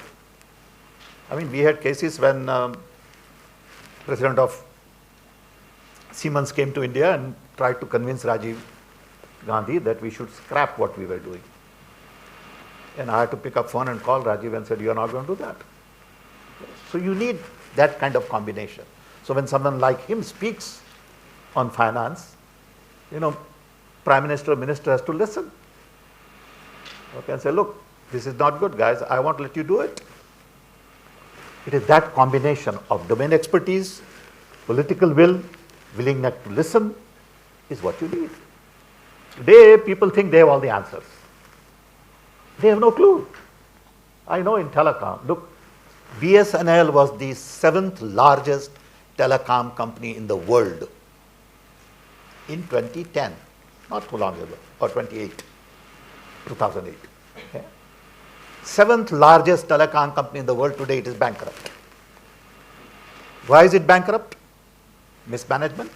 I mean, we had cases when President of Siemens came to India and tried to convince Rajiv Gandhi that we should scrap what we were doing. And I had to pick up phone and call Rajiv and said, you are not going to do that. So you need that kind of combination. So when someone like him speaks on finance, Prime Minister or Minister has to listen. Okay, and say, look, this is not good, guys. I won't let you do it. It is that combination of domain expertise, political will, willingness to listen is what you need. Today, people think they have all the answers. They have no clue. I know in telecom, look, BSNL was the 7th largest telecom company in the world in 2010, not too long ago, or 2008. Okay. 7th largest telecom company in the world, today it is bankrupt. Why is it bankrupt? Mismanagement,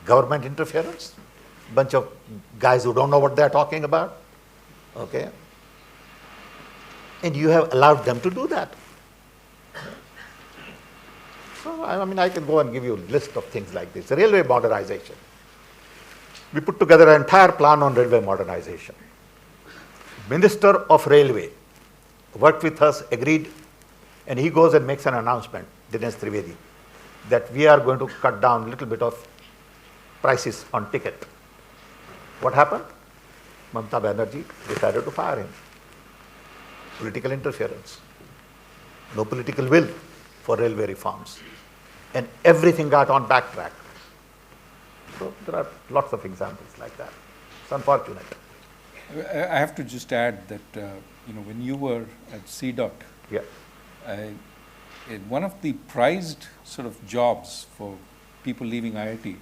government interference, bunch of guys who don't know what they're talking about. Okay. And you have allowed them to do that. So, I mean, I can go and give you a list of things like this. Railway modernization. We put together an entire plan on railway modernization. Minister of Railway worked with us, agreed, and he goes and makes an announcement, Dinesh Trivedi, that we are going to cut down a little bit of prices on ticket. What happened? Mahatma Gandhi decided to fire him. Political interference. No political will for railway reforms. And everything got on backtrack. So there are lots of examples like that. It's unfortunate. I have to just add that, when you were at CDOT, yeah. One of the prized sort of jobs for people leaving IIT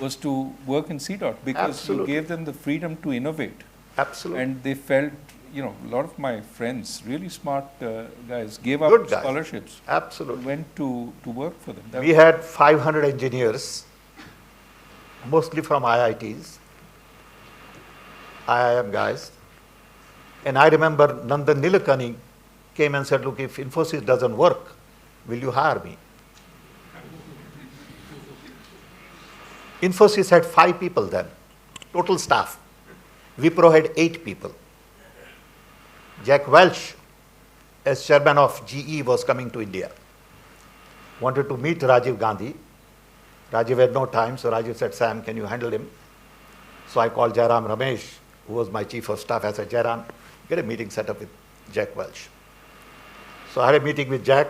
was to work in CDOT because Absolutely. you gave them the freedom to innovate. Absolutely. And they felt, a lot of my friends, really smart guys, gave up Good guys. scholarships. Absolutely. Went to work for them. We had 500 engineers, mostly from IITs, IIM guys. And I remember Nandan Nilekani came and said, look, if Infosys doesn't work, will you hire me? Infosys had 5 people then, total staff. Wipro had 8 people. Jack Welch, as chairman of GE, was coming to India. Wanted to meet Rajiv Gandhi. Rajiv had no time, so Rajiv said, Sam, can you handle him? So I called Jairam Ramesh, who was my chief of staff. I said, Jairam, get a meeting set up with Jack Welch. So I had a meeting with Jack,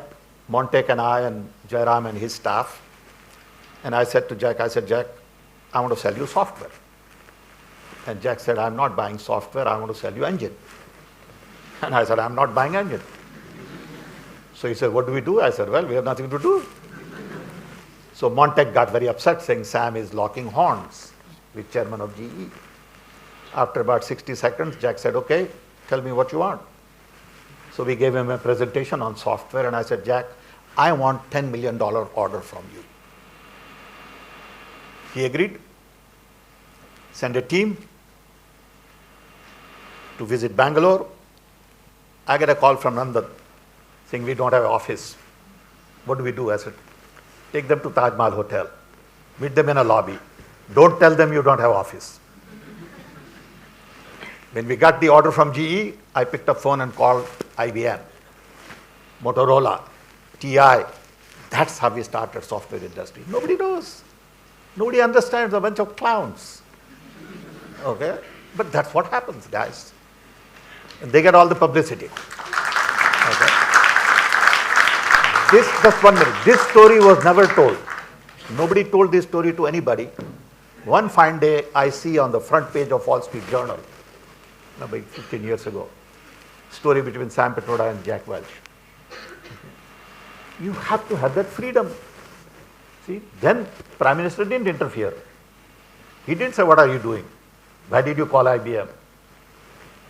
Montek and I and Jairam and his staff. And I said to Jack, Jack, I want to sell you software. And Jack said, I'm not buying software, I want to sell you engine. And I said, I'm not buying engine. So he said, what do we do? I said, well, we have nothing to do. So Montek got very upset, saying Sam is locking horns with chairman of GE. After about 60 seconds, Jack said, okay, tell me what you want. So we gave him a presentation on software, and I said, Jack, I want $10 million order from you. He agreed. Send a team to visit Bangalore. I get a call from London saying we don't have an office. What do we do? I said, take them to Taj Mahal Hotel. Meet them in a lobby. Don't tell them you don't have office. When we got the order from GE, I picked up phone and called IBM, Motorola, TI. That's how we started software industry. Nobody knows. Nobody understands, a bunch of clowns. Okay? But that's what happens, guys. And they get all the publicity. Okay? Just 1 minute. This story was never told. Nobody told this story to anybody. One fine day, I see on the front page of Wall Street Journal, about 15 years ago, story between Sam Pitroda and Jack Welch. You have to have that freedom. See, then Prime Minister didn't interfere. He didn't say, what are you doing? Why did you call IBM?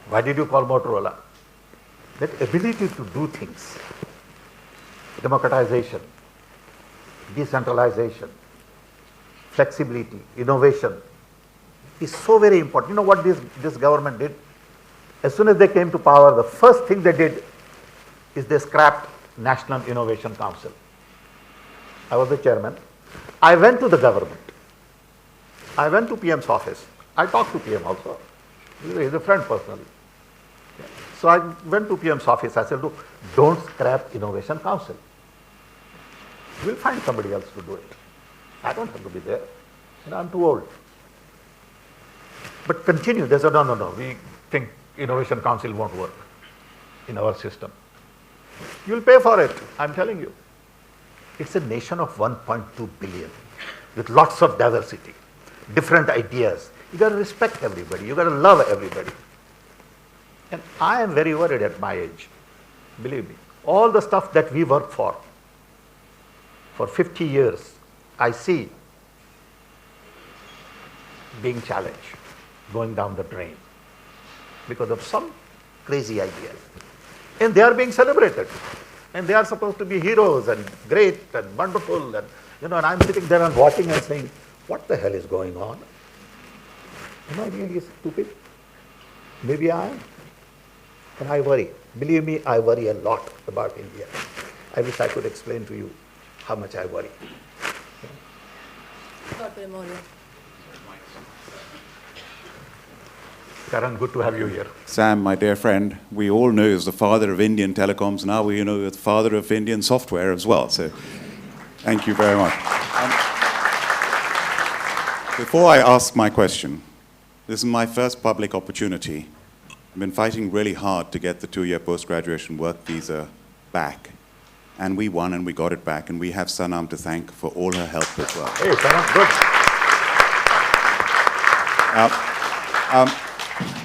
Why did you call Motorola? That ability to do things, democratization, decentralization, flexibility, innovation is so very important. You know what this government did? As soon as they came to power, the first thing they did is they scrapped National Innovation Council. I was the chairman. I went to the government. I went to PM's office. I talked to PM also. He's a friend personally. So I went to PM's office. I said, look, don't scrap Innovation Council. We'll find somebody else to do it. I don't have to be there. I'm too old. But continue. They said, no. We think Innovation Council won't work in our system. You'll pay for it, I'm telling you. It's a nation of 1.2 billion with lots of diversity, different ideas. You got to respect everybody. You got to love everybody. And I am very worried at my age. Believe me. All the stuff that we work for 50 years, I see being challenged, going down the drain because of some crazy idea. And they are being celebrated. And they are supposed to be heroes and great and wonderful. And, and I'm sitting there and watching and saying, what the hell is going on? Am I really stupid? Maybe I am. And I worry. Believe me, I worry a lot about India. I wish I could explain to you how much I worry. Karan, good to have you here. Sam, my dear friend, we all know is the father of Indian telecoms. Now we know the father of Indian software as well. So thank you very much. Before I ask my question, this is my first public opportunity. I've been fighting really hard to get the 2-year post-graduation work visa back. And we won and we got it back. And we have Sanam to thank for all her help as well. Hey, Sanam, good.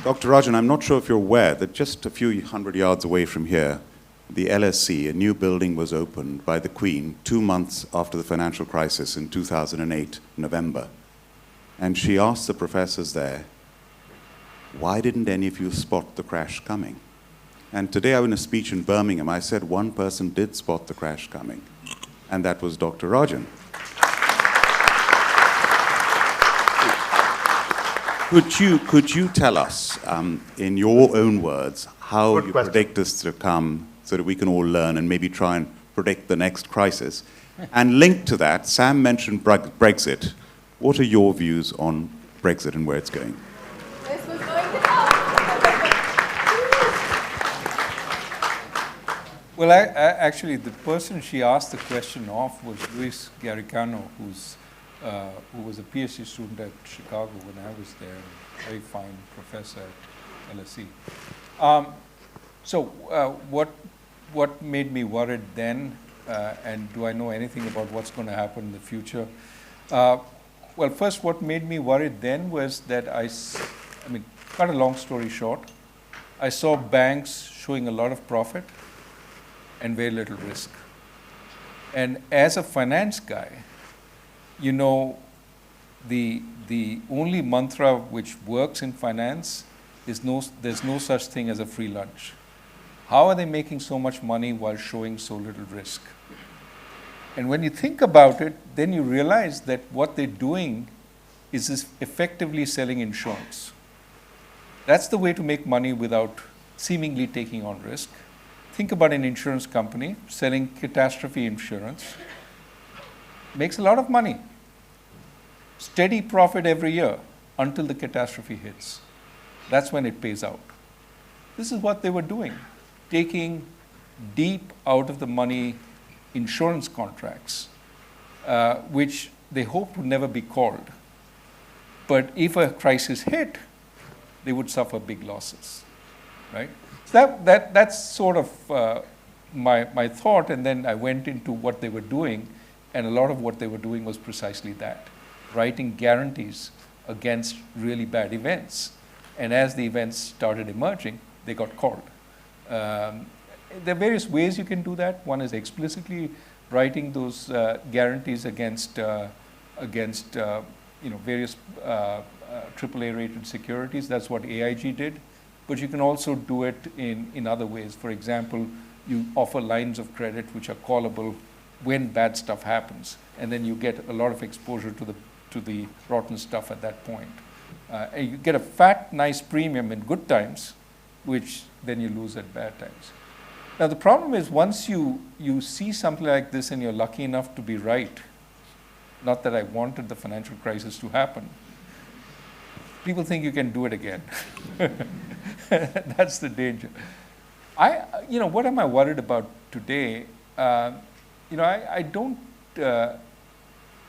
Dr. Rajan, I'm not sure if you're aware that just a few hundred yards away from here, the LSC, a new building, was opened by the Queen 2 months after the financial crisis in 2008, November. And she asked the professors there, why didn't any of you spot the crash coming? And today I was in a speech in Birmingham, I said one person did spot the crash coming, and that was Dr. Rajan. Could you tell us, in your own words, how you predict this to come so that we can all learn and maybe try and predict the next crisis? And linked to that, Sam mentioned Brexit. What are your views on Brexit and where it's going? This was going to come. Well, actually, the person she asked the question of was Luis Garicano, who was a PhD student at Chicago when I was there, a very fine professor at LSE. So what made me worried then, and do I know anything about what's going to happen in the future? Well, first, what made me worried then was that I mean, cut a long story short, I saw banks showing a lot of profit and very little risk. And as a finance guy, you know, the only mantra which works in finance is there's no such thing as a free lunch. How are they making so much money while showing so little risk? And when you think about it, then you realize that what they're doing is effectively selling insurance. That's the way to make money without seemingly taking on risk. Think about an insurance company selling catastrophe insurance. Makes a lot of money. Steady profit every year until the catastrophe hits. That's when it pays out. This is what they were doing, taking deep out of the money insurance contracts, which they hoped would never be called. But if a crisis hit, they would suffer big losses, right? So that's sort of my thought, and then I went into what they were doing, and a lot of what they were doing was precisely that, writing guarantees against really bad events. And as the events started emerging, they got called. There are various ways you can do that. One is explicitly writing those guarantees against various AAA-rated securities. That's what AIG did. But you can also do it in other ways. For example, you offer lines of credit which are callable when bad stuff happens, and then you get a lot of exposure to the rotten stuff at that point. And you get a fat, nice premium in good times, which then you lose at bad times. Now, the problem is once you see something like this and you're lucky enough to be right, not that I wanted the financial crisis to happen, people think you can do it again. That's the danger. What am I worried about today? I don't, the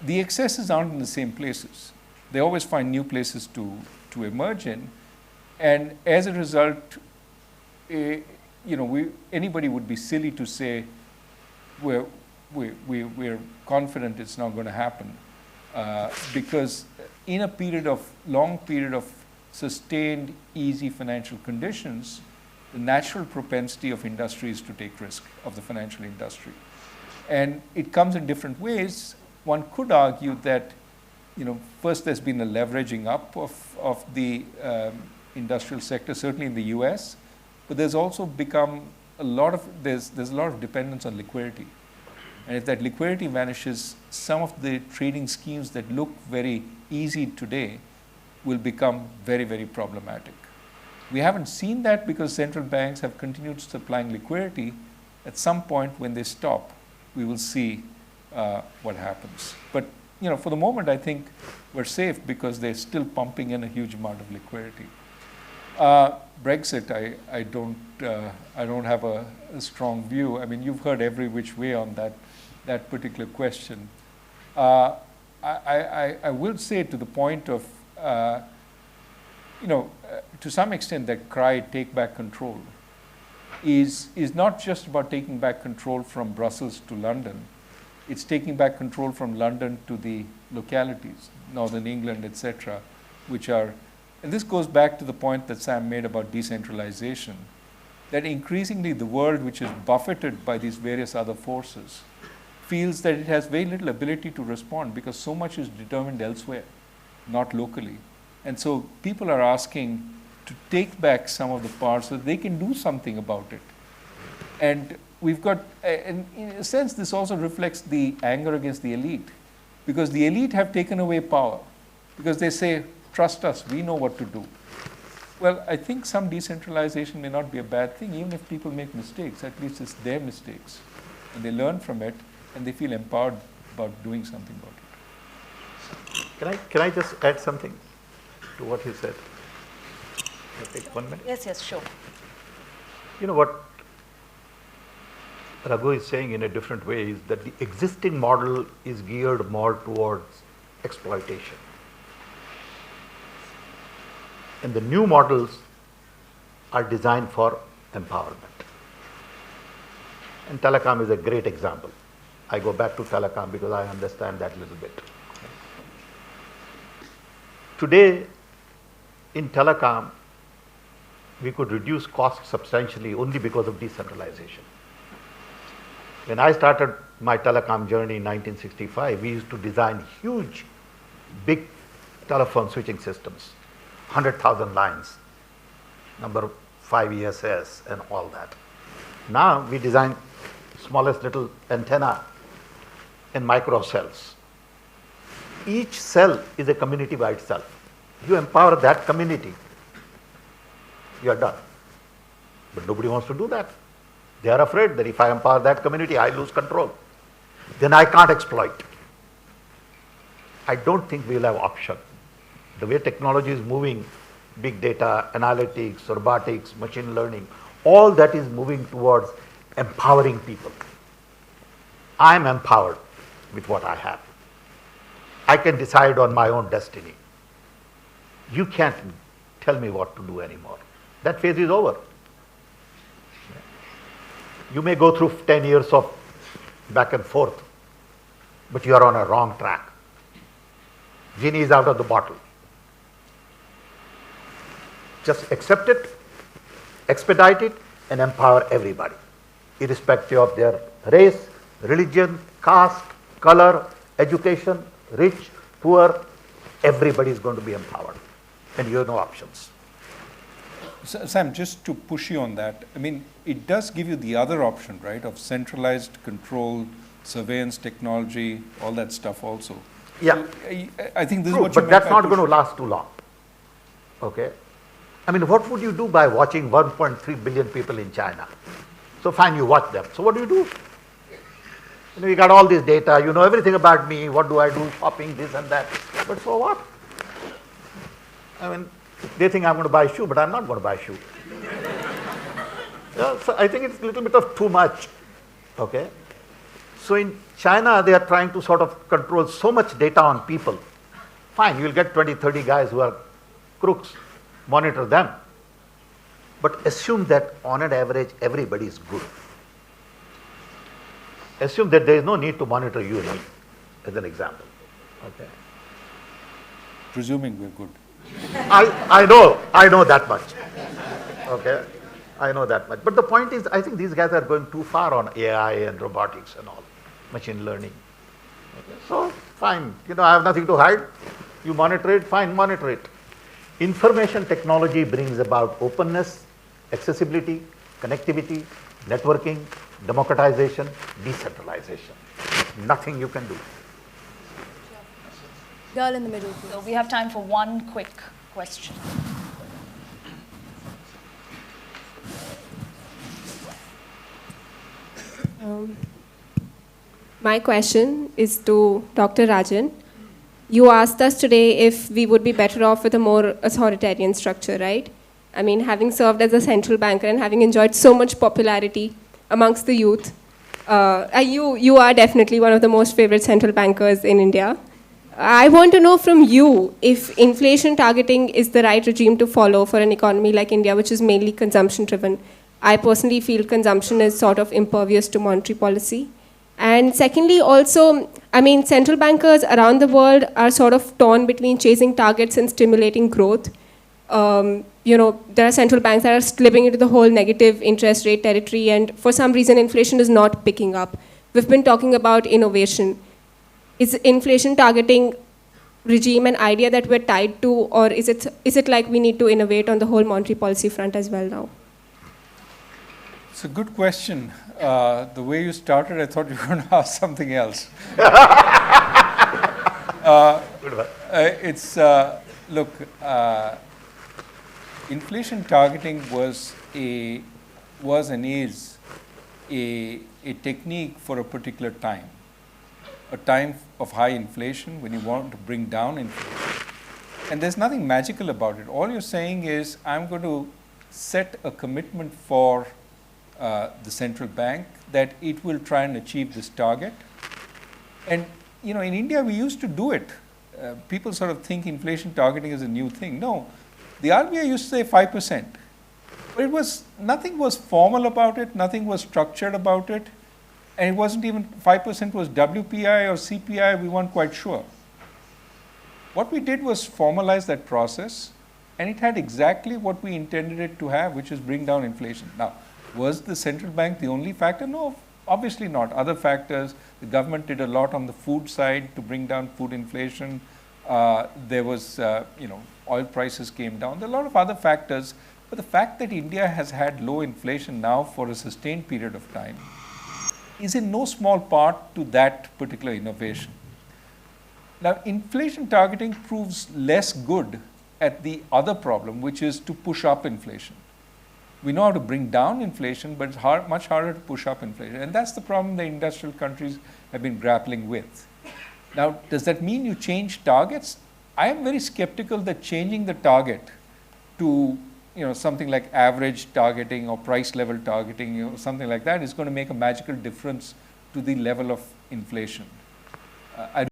excesses aren't in the same places. They always find new places to emerge in. And as a result, anybody would be silly to say we're confident it's not going to happen, because in a long period of sustained, easy financial conditions, the natural propensity of industry is to take risk, of the financial industry. And it comes in different ways. One could argue that, first there's been a leveraging up of the industrial sector, certainly in the US, but there's also become there's a lot of dependence on liquidity. And if that liquidity vanishes, some of the trading schemes that look very easy today will become very, very problematic. We haven't seen that because central banks have continued supplying liquidity. At some point when they stop, we will see what happens. But for the moment, I think we're safe because they're still pumping in a huge amount of liquidity. Brexit, I don't have a strong view. I mean, you've heard every which way on that particular question. I will say to the point of, to some extent that cry, take back control, is not just about taking back control from Brussels to London. It's taking back control from London to the localities, Northern England, etc., which are, and this goes back to the point that Sam made about decentralization, that increasingly the world, which is buffeted by these various other forces, feels that it has very little ability to respond because so much is determined elsewhere, not locally. And so people are asking to take back some of the power so that they can do something about it. And we've got, and in a sense, this also reflects the anger against the elite, because the elite have taken away power, because they say, trust us, we know what to do. Well, I think some decentralization may not be a bad thing, even if people make mistakes. At least it's their mistakes, and they learn from it, and they feel empowered about doing something about it. Can I just add something to what he said? Can I take 1 minute? Yes, sure. You know what Raghu is saying in a different way is that the existing model is geared more towards exploitation. And the new models are designed for empowerment. And telecom is a great example. I go back to telecom because I understand that a little bit. Today, in telecom, we could reduce costs substantially only because of decentralization. When I started my telecom journey in 1965, we used to design huge, big telephone switching systems, 100,000 lines, number 5 ESS and all that. Now we design smallest little antenna and micro cells. Each cell is a community by itself. You empower that community, you are done. But nobody wants to do that. They are afraid that if I empower that community, I lose control. Then I can't exploit. I don't think we will have option. The way technology is moving, big data, analytics, robotics, machine learning, all that is moving towards empowering people. I am empowered with what I have. I can decide on my own destiny. You can't tell me what to do anymore. That phase is over. You may go through 10 years of back and forth, but you are on a wrong track. Genie is out of the bottle. Just accept it, expedite it, and empower everybody, irrespective of their race, religion, caste, color, education, rich, poor. Everybody is going to be empowered, and you have no options. Sam, just to push you on that, I mean, it does give you the other option, right, of centralized control, surveillance technology, all that stuff also. Yeah. So, I think this True, is what you but that's not going to last too long. Okay? I mean, what would you do by watching 1.3 billion people in China? So fine, you watch them. So what do? You know, you got all this data, you know everything about me, what do I do, shopping, this and that. But so what? I mean, they think I'm going to buy a shoe, but I'm not going to buy a shoe. Yeah, so I think it's a little bit of too much. Okay? So in China, they are trying to sort of control so much data on people. Fine, you'll get 20, 30 guys who are crooks, monitor them. But assume that on an average, everybody is good. Assume that there is no need to monitor you and me, as an example. Okay? Presuming we're good. I know that much. Okay? I know that much. But the point is, I think these guys are going too far on AI and robotics and all, machine learning. Okay? So, fine. You know, I have nothing to hide. You monitor it, fine, monitor it. Information technology brings about openness, accessibility, connectivity, networking, democratization, decentralization. Nothing you can do. Girl in the middle, please. So we have time for one quick question. My question is to Dr. Rajan. You asked us today if we would be better off with a more authoritarian structure, right? I mean, having served as a central banker and having enjoyed so much popularity amongst the youth, you are definitely one of the most favorite central bankers in India. I want to know from you if inflation targeting is the right regime to follow for an economy like India, which is mainly consumption-driven. I personally feel consumption is sort of impervious to monetary policy. And secondly, also, I mean, central bankers around the world are sort of torn between chasing targets and stimulating growth. You know, there are central banks that are slipping into the whole negative interest rate territory, and for some reason, inflation is not picking up. We've been talking about innovation. Is inflation targeting regime an idea that we're tied to, or is it like we need to innovate on the whole monetary policy front as well now? It's a good question. The way you started, I thought you were going to ask something else. Look, inflation targeting was and is a technique for a particular time, a time of high inflation when you want to bring down inflation. And there's nothing magical about it. All you're saying is, I'm going to set a commitment for the central bank that it will try and achieve this target. And in India, we used to do it. People sort of think inflation targeting is a new thing. No, the RBI used to say 5%. But nothing was formal about it, nothing was structured about it, and it wasn't even 5% was WPI or CPI, we weren't quite sure. What we did was formalize that process, and it had exactly what we intended it to have, which is bring down inflation. Now, was the central bank the only factor? No, obviously not. Other factors, the government did a lot on the food side to bring down food inflation. There was, oil prices came down. There are a lot of other factors, but the fact that India has had low inflation now for a sustained period of time is in no small part to that particular innovation. Now, inflation targeting proves less good at the other problem, which is to push up inflation. We know how to bring down inflation, but it's much harder to push up inflation. And that's the problem the industrial countries have been grappling with. Now, does that mean you change targets? I am very skeptical that changing the target to something like average targeting or price level targeting, something like that is going to make a magical difference to the level of inflation. I